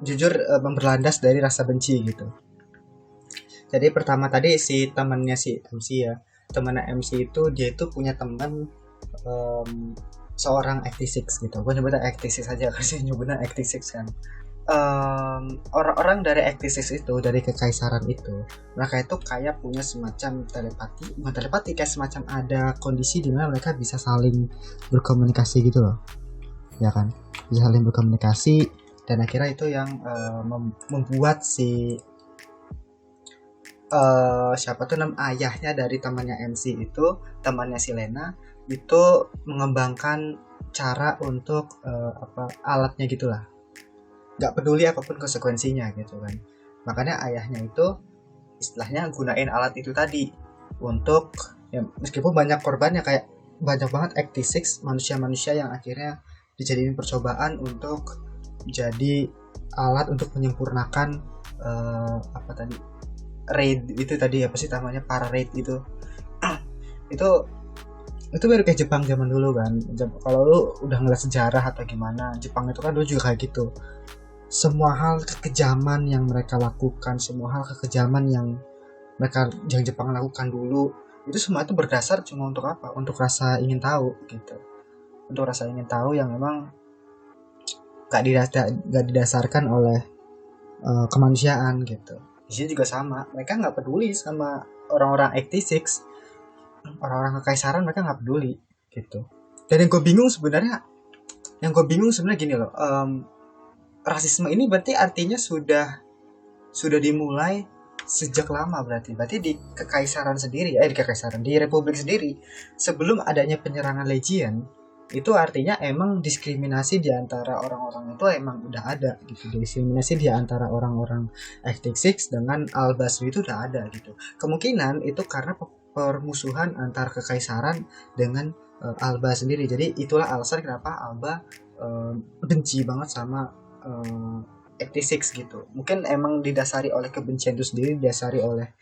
jujur berlandas dari rasa benci gitu. Jadi pertama tadi si temannya si MC ya, temannya MC itu dia itu punya teman seorang activist gitu. Gue nyebutnya activist aja karena nyebutnya activist kan. Orang-orang dari activist itu, dari kekaisaran itu, mereka itu kayak punya semacam bukan telepati, kayak semacam ada kondisi di mana mereka bisa saling berkomunikasi gitu loh, ya kan, bisa saling berkomunikasi, dan akhirnya itu yang membuat si siapa tuh ayahnya dari temannya MC itu, temannya si Lena itu mengembangkan cara untuk alatnya gitulah, nggak peduli apapun konsekuensinya gitu kan. Makanya ayahnya itu istilahnya gunain alat itu tadi untuk ya, meskipun banyak korbannya, kayak banyak banget activist manusia-manusia yang akhirnya dijadiin percobaan untuk jadi alat untuk menyempurnakan apa tadi, raid itu tadi, apa sih namanya, para raid itu itu baru kayak Jepang zaman dulu kan. Kalau lu udah ngeliat sejarah atau gimana, Jepang itu kan dulu juga kayak gitu. Semua hal kekejaman yang mereka lakukan, semua hal kekejaman yang Jepang lakukan dulu, itu semua itu berdasar cuma untuk apa? Untuk rasa ingin tahu gitu. Untuk rasa ingin tahu yang memang gak didasarkan oleh kemanusiaan gitu. Di sini juga sama, mereka nggak peduli sama orang-orang activist, orang-orang kekaisaran, mereka nggak peduli gitu. Dan yang gue bingung sebenarnya gini loh, rasisme ini berarti artinya sudah dimulai sejak lama, berarti di kekaisaran sendiri, di republik sendiri, sebelum adanya penyerangan legion. Itu artinya emang diskriminasi di antara orang-orang itu emang udah ada gitu. Diskriminasi di antara orang-orang activist dengan Al-Basri itu udah ada gitu. Kemungkinan itu karena permusuhan antar kekaisaran dengan Alba sendiri. Jadi itulah alasan kenapa Alba benci banget sama activist gitu. Mungkin emang didasari oleh kebencian itu sendiri, didasari oleh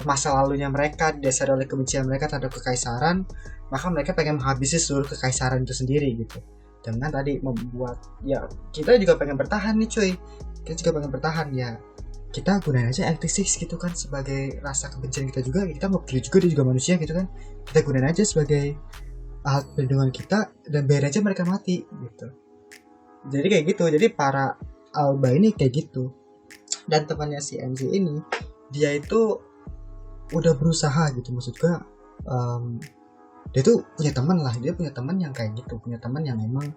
masa lalunya mereka, didasari oleh kebencian mereka terhadap kekaisaran, maka mereka pengen menghabisi seluruh kekaisaran itu sendiri gitu. Dengan tadi membuat, ya kita juga pengen bertahan nih cuy, kita juga pengen bertahan ya, kita gunain aja activist gitu kan sebagai rasa kebencian kita juga, kita nggak peduli juga, dia juga manusia gitu kan, kita gunain aja sebagai alat perlindungan kita dan biarin aja mereka mati gitu. Jadi kayak gitu, jadi para Alba ini kayak gitu. Dan temannya si MC ini, dia itu udah berusaha gitu, maksud gue dia tuh punya teman lah, dia punya teman yang kayak gitu, punya teman yang memang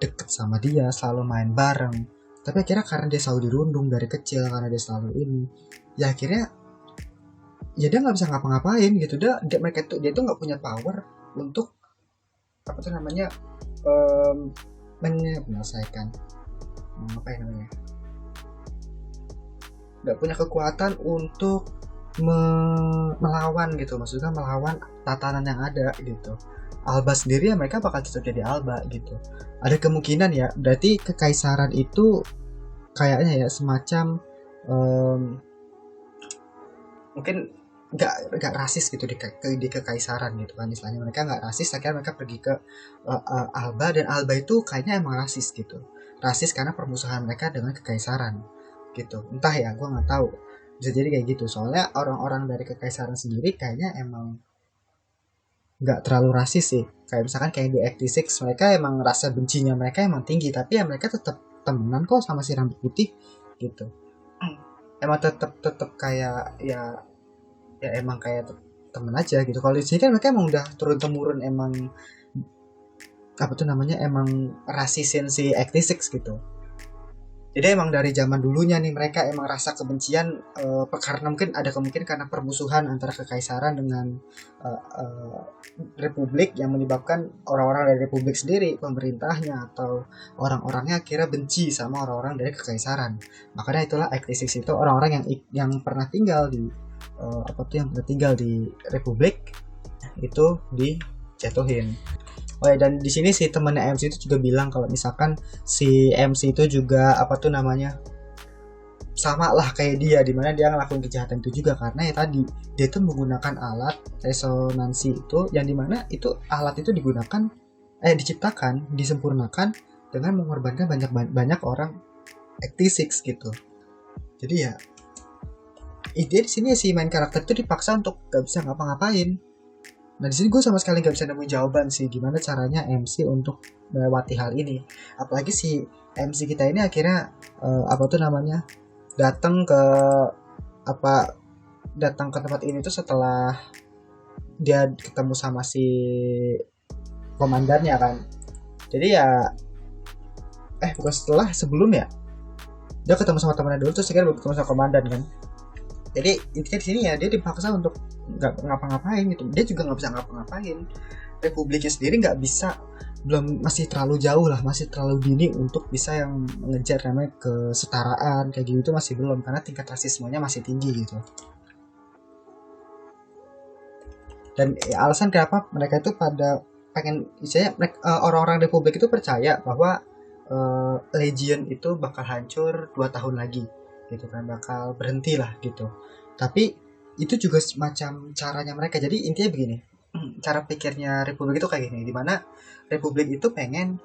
deket sama dia, selalu main bareng. Tapi akhirnya karena dia selalu dirundung dari kecil, karena dia selalu ini, ya akhirnya ya dia nggak bisa ngapa-ngapain gitu. Dia tuh nggak punya power untuk apa tuh namanya menyelesaikan apa ya namanya, nggak punya kekuatan untuk melawan gitu, maksudnya melawan tatanan yang ada gitu. Alba sendiri ya mereka bakal tetap jadi Alba gitu. Ada kemungkinan ya, berarti kekaisaran itu kayaknya ya semacam mungkin nggak rasis gitu di kekaisaran gitu kan, istilahnya mereka nggak rasis, akhirnya mereka pergi ke Alba, dan Alba itu kayaknya emang rasis gitu, rasis karena permusuhan mereka dengan kekaisaran gitu. Entah ya, gue nggak tahu, bisa jadi kayak gitu. Soalnya orang-orang dari kekaisaran sendiri kayaknya emang nggak terlalu rasis sih. Kayak misalkan kayak di Acti-6, mereka emang rasa bencinya mereka emang tinggi, tapi ya mereka tetap temenan kok sama si rambut putih gitu. Emang tetap kayak ya emang kayak temen aja gitu. Kalau di sini kan mereka emang udah turun temurun emang apa tuh namanya, emang rasisin si Acti-6 gitu. Jadi emang dari zaman dulunya nih mereka emang rasa kebencian karena mungkin ada kemungkinan karena permusuhan antara kekaisaran dengan republik yang menyebabkan orang-orang dari republik sendiri, pemerintahnya atau orang-orangnya kira benci sama orang-orang dari kekaisaran. Makanya itulah Acti-6 itu orang-orang yang pernah tinggal di yang pernah tinggal di republik itu dijatuhin. Oh ya, dan di sini si temannya MC itu juga bilang kalau misalkan si MC itu juga apa tuh namanya sama lah kayak dia, dimana dia ngelakuin kejahatan itu juga karena ya tadi dia tuh menggunakan alat resonansi itu, yang dimana itu alat itu diciptakan, disempurnakan dengan mengorbankan banyak orang 86 gitu. Jadi ya ide di sini si main karakter itu dipaksa untuk gak bisa ngapa-ngapain. Nah di sini gue sama sekali gak bisa nemuin jawaban sih gimana caranya MC untuk melewati hal ini. Apalagi si MC kita ini akhirnya datang ke tempat ini tuh setelah dia ketemu sama si komandannya kan. Jadi ya bukan setelah, sebelum ya dia ketemu sama temannya dulu terus akhirnya baru ketemu sama komandan kan. Jadi intinya di sini ya dia dipaksa untuk nggak ngapa-ngapain gitu. Dia juga nggak bisa ngapa-ngapain. Republiknya sendiri nggak bisa, masih terlalu jauh lah, masih terlalu dini untuk bisa yang mengejar namanya kesetaraan kayak gitu, masih belum, karena tingkat rasismenya masih tinggi gitu. Dan ya, alasan kenapa mereka itu pada pengen, misalnya orang-orang Republik itu percaya bahwa Legion itu bakal hancur 2 tahun lagi gitu kan, bakal berhenti lah gitu. Tapi itu juga semacam caranya mereka. Jadi intinya begini, cara pikirnya Republik itu kayak gini, dimana Republik itu pengen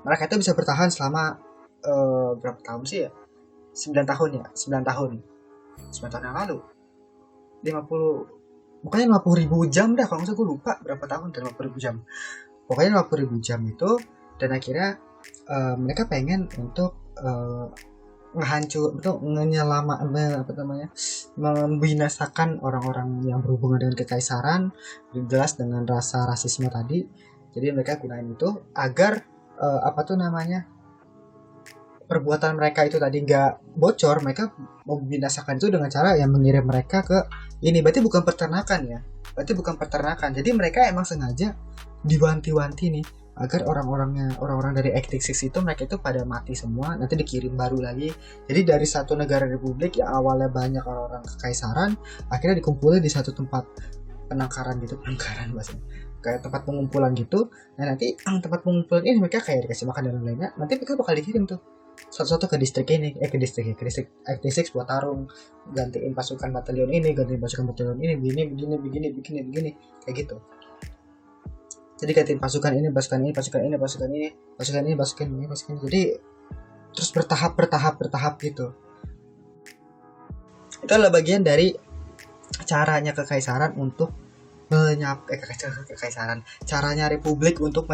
mereka itu bisa bertahan selama berapa tahun sih ya, 9 tahun ya, 9 tahun yang lalu, 50 ribu jam dah kalau nggak salah, gue lupa berapa tahun dan 50 ribu jam, pokoknya 50 ribu jam itu. Dan akhirnya mereka pengen untuk membinasakan orang-orang yang berhubungan dengan kekaisaran, jelas dengan rasa rasisme tadi. Jadi mereka gunain itu agar perbuatan mereka itu tadi nggak bocor. Mereka membinasakan itu dengan cara yang mengirim mereka ke ini. Berarti bukan peternakan ya, jadi mereka emang sengaja diwanti-wanti nih agar orang-orang dari X86 itu mereka itu pada mati semua, nanti dikirim baru lagi. Jadi dari satu negara republik yang awalnya banyak orang-orang kekaisaran, akhirnya dikumpulin di satu tempat penangkaran bahasanya, kayak tempat pengumpulan gitu. Nah nanti tempat pengumpulan ini mereka kayak dikasih makan dan lain-lainnya, nanti mereka bakal dikirim tuh satu-satu ke distrik ini, ke distrik X86 buat tarung, gantiin pasukan batalion ini, begini kayak gitu. Jadi gantiin pasukan ini. Jadi terus bertahap gitu. Itu adalah bagian dari caranya kekaisaran untuk caranya Republik untuk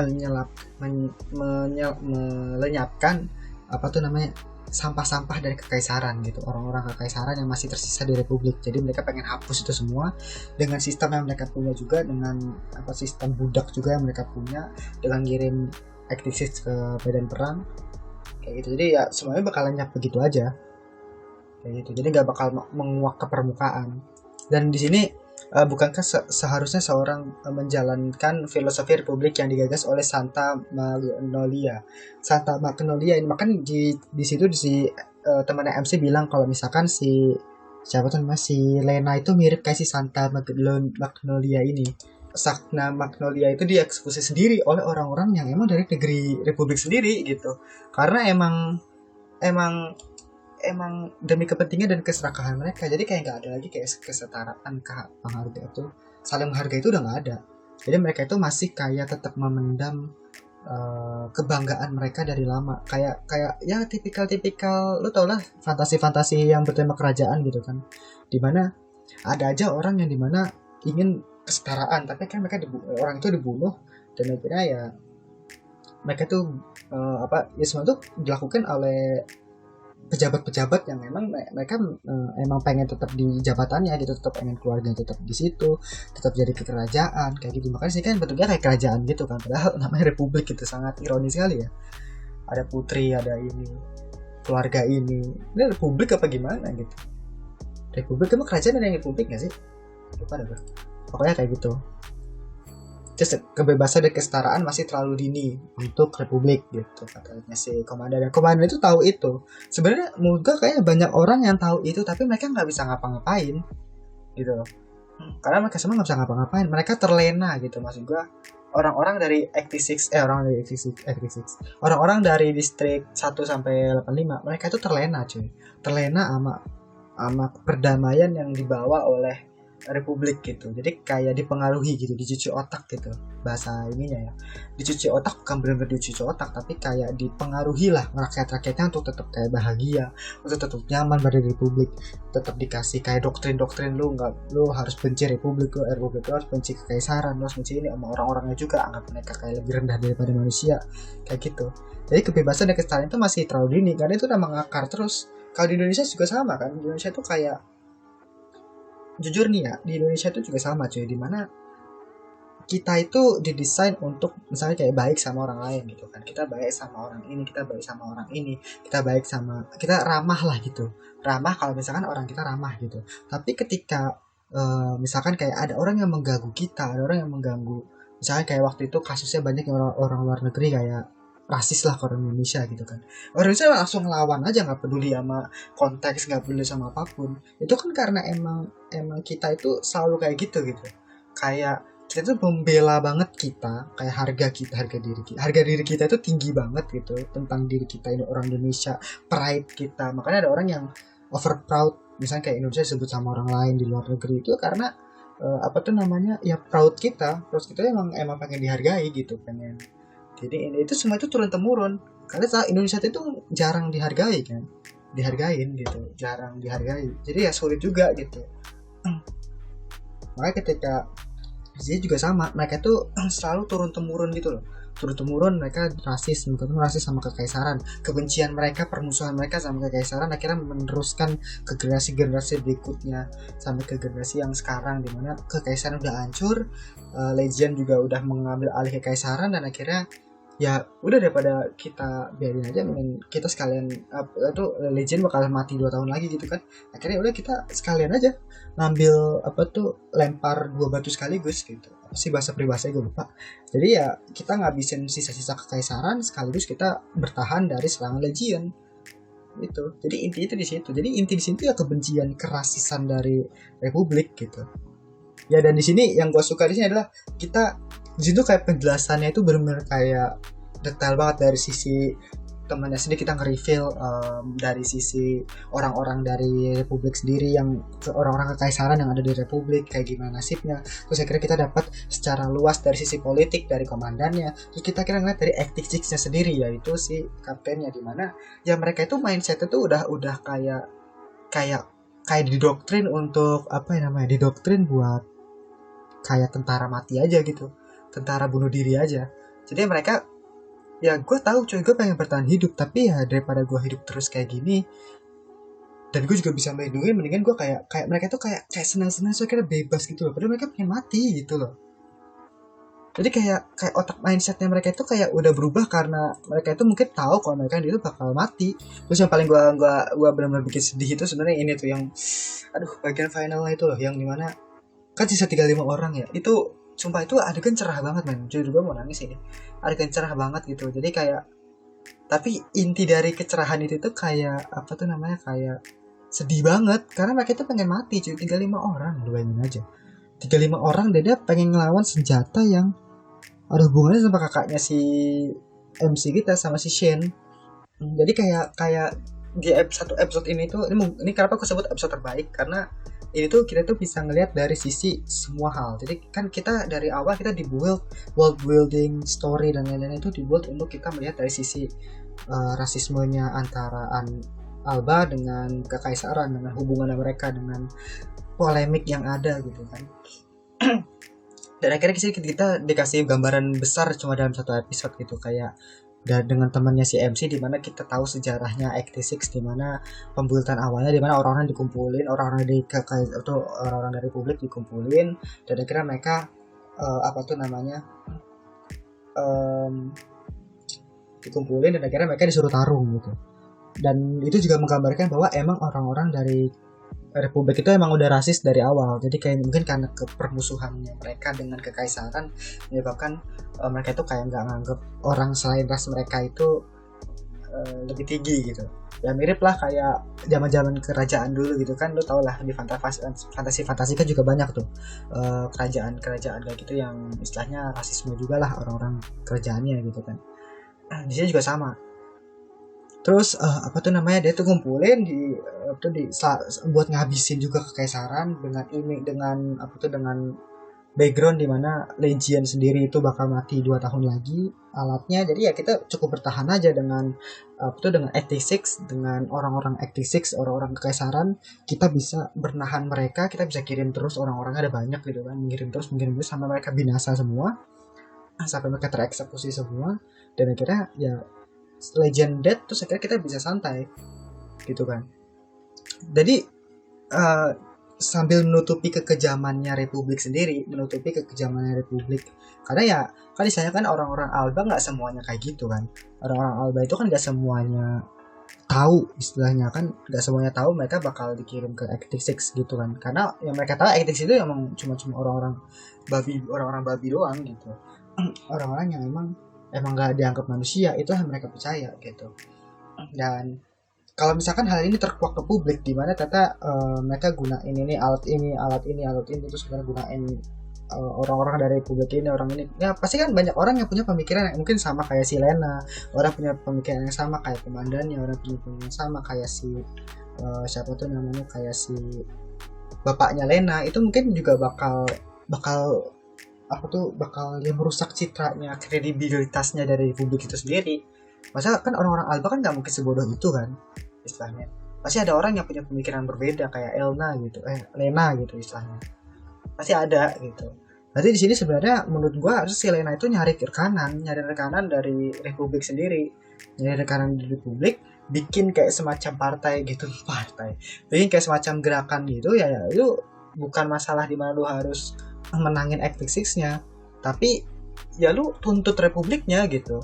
melenyapkan sampah-sampah dari kekaisaran gitu, orang-orang kekaisaran yang masih tersisa di Republik. Jadi mereka pengen hapus itu semua dengan sistem yang mereka punya juga, dengan sistem budak juga yang mereka punya, dengan ngirim aktivis ke medan perang kayak gitu. Jadi ya semuanya bakal lenyap begitu aja kayak gitu. Jadi nggak bakal menguak ke permukaan. Dan di sini bukankah seharusnya seorang menjalankan filosofi Republik yang digagas oleh Santa Magnolia ini, makan di situ temannya MC bilang kalau misalkan si Lena itu mirip kayak si Santa Magnolia ini. Santa Magnolia itu dieksekusi sendiri oleh orang-orang yang emang dari negeri Republik sendiri gitu, karena emang demi kepentingan dan keserakahan mereka. Jadi kayak nggak ada lagi kayak kesetaraan, penghargaan itu, saling menghargai itu udah nggak ada. Jadi mereka itu masih kayak tetap memendam kebanggaan mereka dari lama, kayak ya tipikal lu tau lah fantasi yang bertema kerajaan gitu kan, dimana ada aja orang yang dimana ingin kesetaraan, tapi kan orang itu dibunuh, dan akhirnya ya mereka tuh semua itu dilakukan oleh pejabat-pejabat yang memang mereka emang pengen tetap di jabatannya gitu, tetap pengen keluarganya tetap di situ, tetap jadi kerajaan kayak gitu. Makanya sih kan bentuknya kayak kerajaan gitu kan, padahal namanya Republik gitu. Sangat ironis sekali ya, ada putri, ada ini, keluarga ini Republik apa gimana gitu. Republik emang kerajaan ada yang Republik nggak sih? Lupa dah gue. Pokoknya kayak gitu. Terus kebebasan dan kesetaraan masih terlalu dini untuk Republik gitu katanya si komandan. Dan komandan itu tahu itu. Sebenarnya menurut gue kayaknya banyak orang yang tahu itu, tapi mereka nggak bisa ngapa-ngapain gitu. Karena mereka semua nggak bisa ngapa-ngapain. Mereka terlena gitu, maksud gue. orang-orang dari 86 orang-orang dari distrik 1 sampai 85 mereka itu terlena sama perdamaian yang dibawa oleh republik gitu. Jadi kayak dipengaruhi gitu, dicuci otak gitu bahasa ininya ya. Dicuci otak bukan benar-benar dicuci otak, tapi kayak dipengaruhi lah rakyat-rakyatnya untuk tetap kayak bahagia, untuk tetap nyaman pada republik, tetap dikasih kayak doktrin-doktrin lu harus benci republik, republik lu harus benci kekaisaran, lu harus benci ini sama orang-orangnya juga, anggap mereka kayak lebih rendah daripada manusia kayak gitu. Jadi kebebasan dan kesetaraan itu masih terlalu dini karena itu udah mengakar terus. Kalau di Indonesia juga sama kan, di Indonesia itu kayak jujur nih ya, di Indonesia itu juga sama cuy, dimana kita itu didesain untuk misalnya kayak baik sama orang lain gitu kan, kita baik sama orang ini, kita baik sama orang ini, kita ramah lah gitu, ramah kalau misalkan orang kita ramah gitu. Tapi ketika misalkan kayak ada orang yang mengganggu kita, ada orang yang mengganggu, misalnya kayak waktu itu kasusnya banyak yang orang luar negeri kayak rasis lah ke orang Indonesia gitu kan, orang Indonesia langsung ngelawan aja, nggak peduli sama konteks, nggak peduli sama apapun. Itu kan karena emang kita itu selalu kayak gitu gitu, kayak kita tuh membela banget kita, kayak harga diri kita itu tinggi banget gitu tentang diri kita ini orang Indonesia, pride kita. Makanya ada orang yang over proud misalnya kayak Indonesia disebut sama orang lain di luar negeri, itu karena apa tuh namanya ya, proud kita emang pengen dihargai gitu, pengen. Jadi itu semua itu turun temurun karena Indonesia itu jarang dihargain gitu, jarang dihargai, jadi ya sulit juga gitu. Makanya ketika dia juga sama, mereka tuh selalu turun temurun gitu loh, turun temurun mereka rasis sama kekaisaran, kebencian mereka, permusuhan mereka sama kekaisaran akhirnya meneruskan ke generasi berikutnya sampai ke generasi yang sekarang, dimana kekaisaran udah hancur, legend juga udah mengambil alih kekaisaran, dan akhirnya ya udah, daripada kita biarin aja, mending kita sekalian itu legend bakal mati 2 tahun lagi gitu kan, akhirnya udah kita sekalian aja ngambil lempar 2 batu sekaligus gitu, apa sih bahasa peribahasa gue lupa. Jadi ya kita ngabisin sisa-sisa kekaisaran sekaligus kita bertahan dari serangan legion gitu. Jadi inti itu di situ, jadi inti di situ ya kebencian, kerasisan dari republik gitu ya. Dan di sini yang gue suka di sini adalah kita di situ kayak penjelasannya itu benar-benar kayak detail banget dari sisi temannya sendiri, kita nge-reveal dari sisi orang-orang dari republik sendiri, yang orang-orang kekaisaran yang ada di republik kayak gimana nasibnya. Terus akhirnya kita dapat secara luas dari sisi politik dari komandannya, terus kita kira ngeliat dari active six-nya sendiri, yaitu si kaptennya, dimana ya mereka itu mindset itu udah kayak didoktrin untuk apa ya namanya, didoktrin buat kayak tentara mati aja gitu, tentara bunuh diri aja. Jadi mereka ya, gue tahu cuy, gue pengen bertahan hidup, tapi ya daripada gue hidup terus kayak gini dan gue juga bisa melindungi, mendingan gue kayak mereka tuh kayak senang-senang so kira bebas gitu loh, padahal mereka pengen mati gitu loh. Jadi kayak otak mindsetnya mereka itu kayak udah berubah karena mereka itu mungkin tahu kalau mereka itu bakal mati. Terus yang paling gue benar-benar bikin sedih itu sebenarnya ini tuh, yang bagian finalnya itu loh, yang dimana kan sisa 35 orang ya, itu sumpah itu adegan cerah banget men, jujur gue mau nangis ini, adegan cerah banget gitu. Jadi kayak, tapi inti dari kecerahan itu tuh kayak apa tuh namanya, kayak sedih banget karena mereka itu pengen mati cuy. 35 orang, lu bayangin aja 35 orang, dan dia pengen ngelawan senjata yang ada hubungannya sama kakaknya si MC kita, sama si Shane. Jadi kayak di episode ini tuh, ini kenapa aku sebut episode terbaik, karena ini tuh kita tuh bisa ngelihat dari sisi semua hal. Jadi kan kita dari awal kita dibuild world building, story dan lain-lain itu dibuild untuk kita melihat dari sisi rasismenya antara Alba dengan kekaisaran, dengan hubungan mereka, dengan polemik yang ada gitu kan. Dan akhirnya kita dikasih gambaran besar cuma dalam satu episode gitu, kayak dan dengan temannya si MC, di mana kita tahu sejarahnya Act6, di mana pembuatan awalnya, di mana orang-orang dikumpulin, orang-orang dari publik dikumpulin, dan akhirnya mereka dikumpulin, dan akhirnya mereka disuruh tarung gitu. Dan itu juga menggambarkan bahwa emang orang-orang dari republik itu emang udah rasis dari awal. Jadi kayak mungkin karena kepermusuhannya mereka dengan kekaisaran menyebabkan mereka itu kayak nggak nganggep orang selain ras mereka itu lebih tinggi gitu. Ya mirip lah kayak zaman-zaman kerajaan dulu gitu kan, lu tau lah di fantasi kan juga banyak tuh kerajaan-kerajaan kayak gitu yang istilahnya rasisme juga lah orang-orang kerajaannya gitu kan. Di sini juga sama. Terus apa tuh namanya, dia tuh ngumpulin buat ngabisin juga kekaisaran dengan ini, dengan apa tuh, dengan background dimana Legion sendiri itu bakal mati 2 tahun lagi alatnya. Jadi ya kita cukup bertahan aja dengan apa tuh, dengan 86, dengan orang-orang 86, orang-orang kekaisaran. Kita bisa bernahan mereka, kita bisa kirim terus, orang-orangnya ada banyak gitu kan, mengirim terus sampai mereka binasa semua, sampai mereka tereksekusi semua, dan akhirnya ya Legion dead, terus akhirnya kita bisa santai gitu kan. Jadi sambil menutupi kekejamannya Republik sendiri, karena ya kan istilahnya kan orang-orang Alba nggak semuanya kayak gitu kan. Orang-orang Alba itu kan nggak semuanya tahu, istilahnya kan nggak semuanya tahu mereka bakal dikirim ke 86 gitu kan, karena yang mereka tahu 86 itu emang cuma orang-orang babi doang gitu. Orang-orang yang emang gak dianggap manusia, itu yang mereka percaya gitu. Dan kalau misalkan hal ini terkuak ke publik, di mana ternyata mereka gunain ini alat ini terus mereka gunain orang-orang dari publik ini, orang ini, ya pasti kan banyak orang yang punya pemikiran yang mungkin sama kayak si Lena, orang punya pemikiran yang sama kayak komandannya, orang punya pemikiran yang sama kayak si siapa tuh namanya, kayak si bapaknya Lena. Itu mungkin juga bakal ya merusak citranya, kredibilitasnya dari publik itu sendiri. Masa kan orang-orang Alba kan nggak mungkin sebodoh itu kan istilahnya. Pasti ada orang yang punya pemikiran berbeda kayak Lena gitu istilahnya. Pasti ada gitu. Berarti di sini sebenarnya menurut gua harus si Lena itu nyari rekanan dari Republik sendiri. Nyari rekanan dari Republik, bikin kayak semacam partai gitu, bikin kayak semacam gerakan gitu ya itu bukan masalah di mana lu harus menangin X6-nya, tapi ya lu tuntut Republiknya gitu.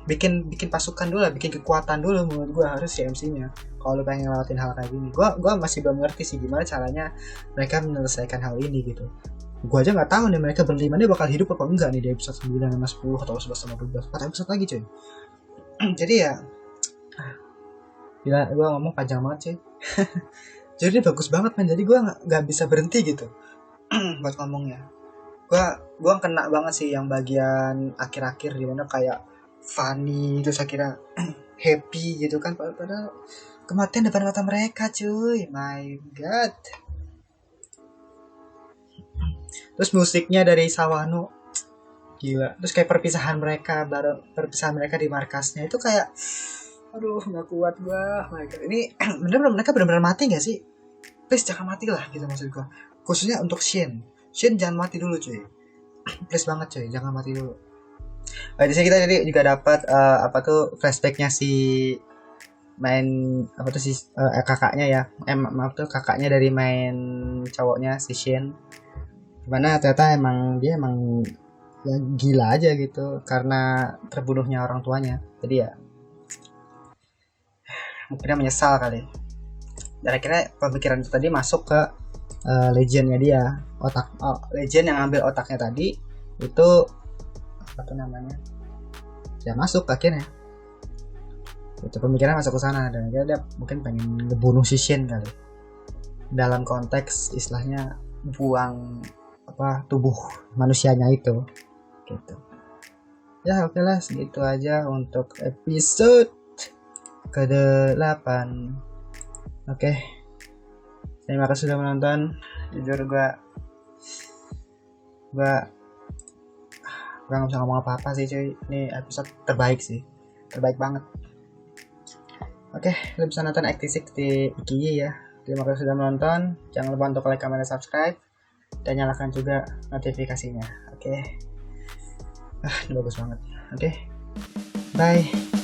Bikin pasukan dulu lah, bikin kekuatan dulu menurut gue harus CMC-nya kalau lu pengen ngelawatin hal kayak gini. Gue masih belum ngerti sih gimana caranya mereka menyelesaikan hal ini gitu. Gue aja nggak tahu nih mereka berlima nih bakal hidup apa enggak nih di episode 9 sama 10 atau 11 sama 12, 4 episode lagi cuy. Jadi ya gila, gue ngomong panjang banget cuy. Jadi bagus banget man, jadi gue nggak bisa berhenti gitu buat ngomongnya. Gue kena banget sih yang bagian akhir-akhir dimana kayak funny, terus akhirnya happy gitu kan, padahal kematian depan mata mereka cuy, my god. Terus musiknya dari Sawano gila, terus kayak perpisahan mereka di markasnya itu kayak aduh nggak kuat gua, my god. Ini mereka benar-benar mati nggak sih? Please jangan mati lah gitu maksud gua, khususnya untuk Shin jangan mati dulu cuy, please banget cuy, jangan mati dulu. Di sini kita jadi juga dapat flashbacknya si kakaknya ya, kakaknya dari main cowoknya si Shin, dimana ternyata dia emang ya gila aja gitu karena terbunuhnya orang tuanya. Jadi ya mungkin dia menyesal kali, dan akhirnya pemikiran itu tadi masuk ke Legionnya dia, Legion yang ambil otaknya tadi itu ya masuk akhirnya itu pemikiran masuk ke sana, dan akhirnya dia mungkin pengen ngebunuh si Shin kali, dalam konteks istilahnya buang tubuh manusianya itu gitu. Ya oke lah, segitu aja untuk episode ke-8. Oke. Terima kasih sudah menonton. Jujur gue nggak bisa ngomong apa-apa sih cuy. Ini episode terbaik sih, terbaik banget. Oke, lu bisa nonton X6 di Iki ya. Terima kasih sudah menonton. Jangan lupa untuk like, comment, dan subscribe, dan nyalakan juga notifikasinya. Oke. Ini bagus banget. Oke. Bye.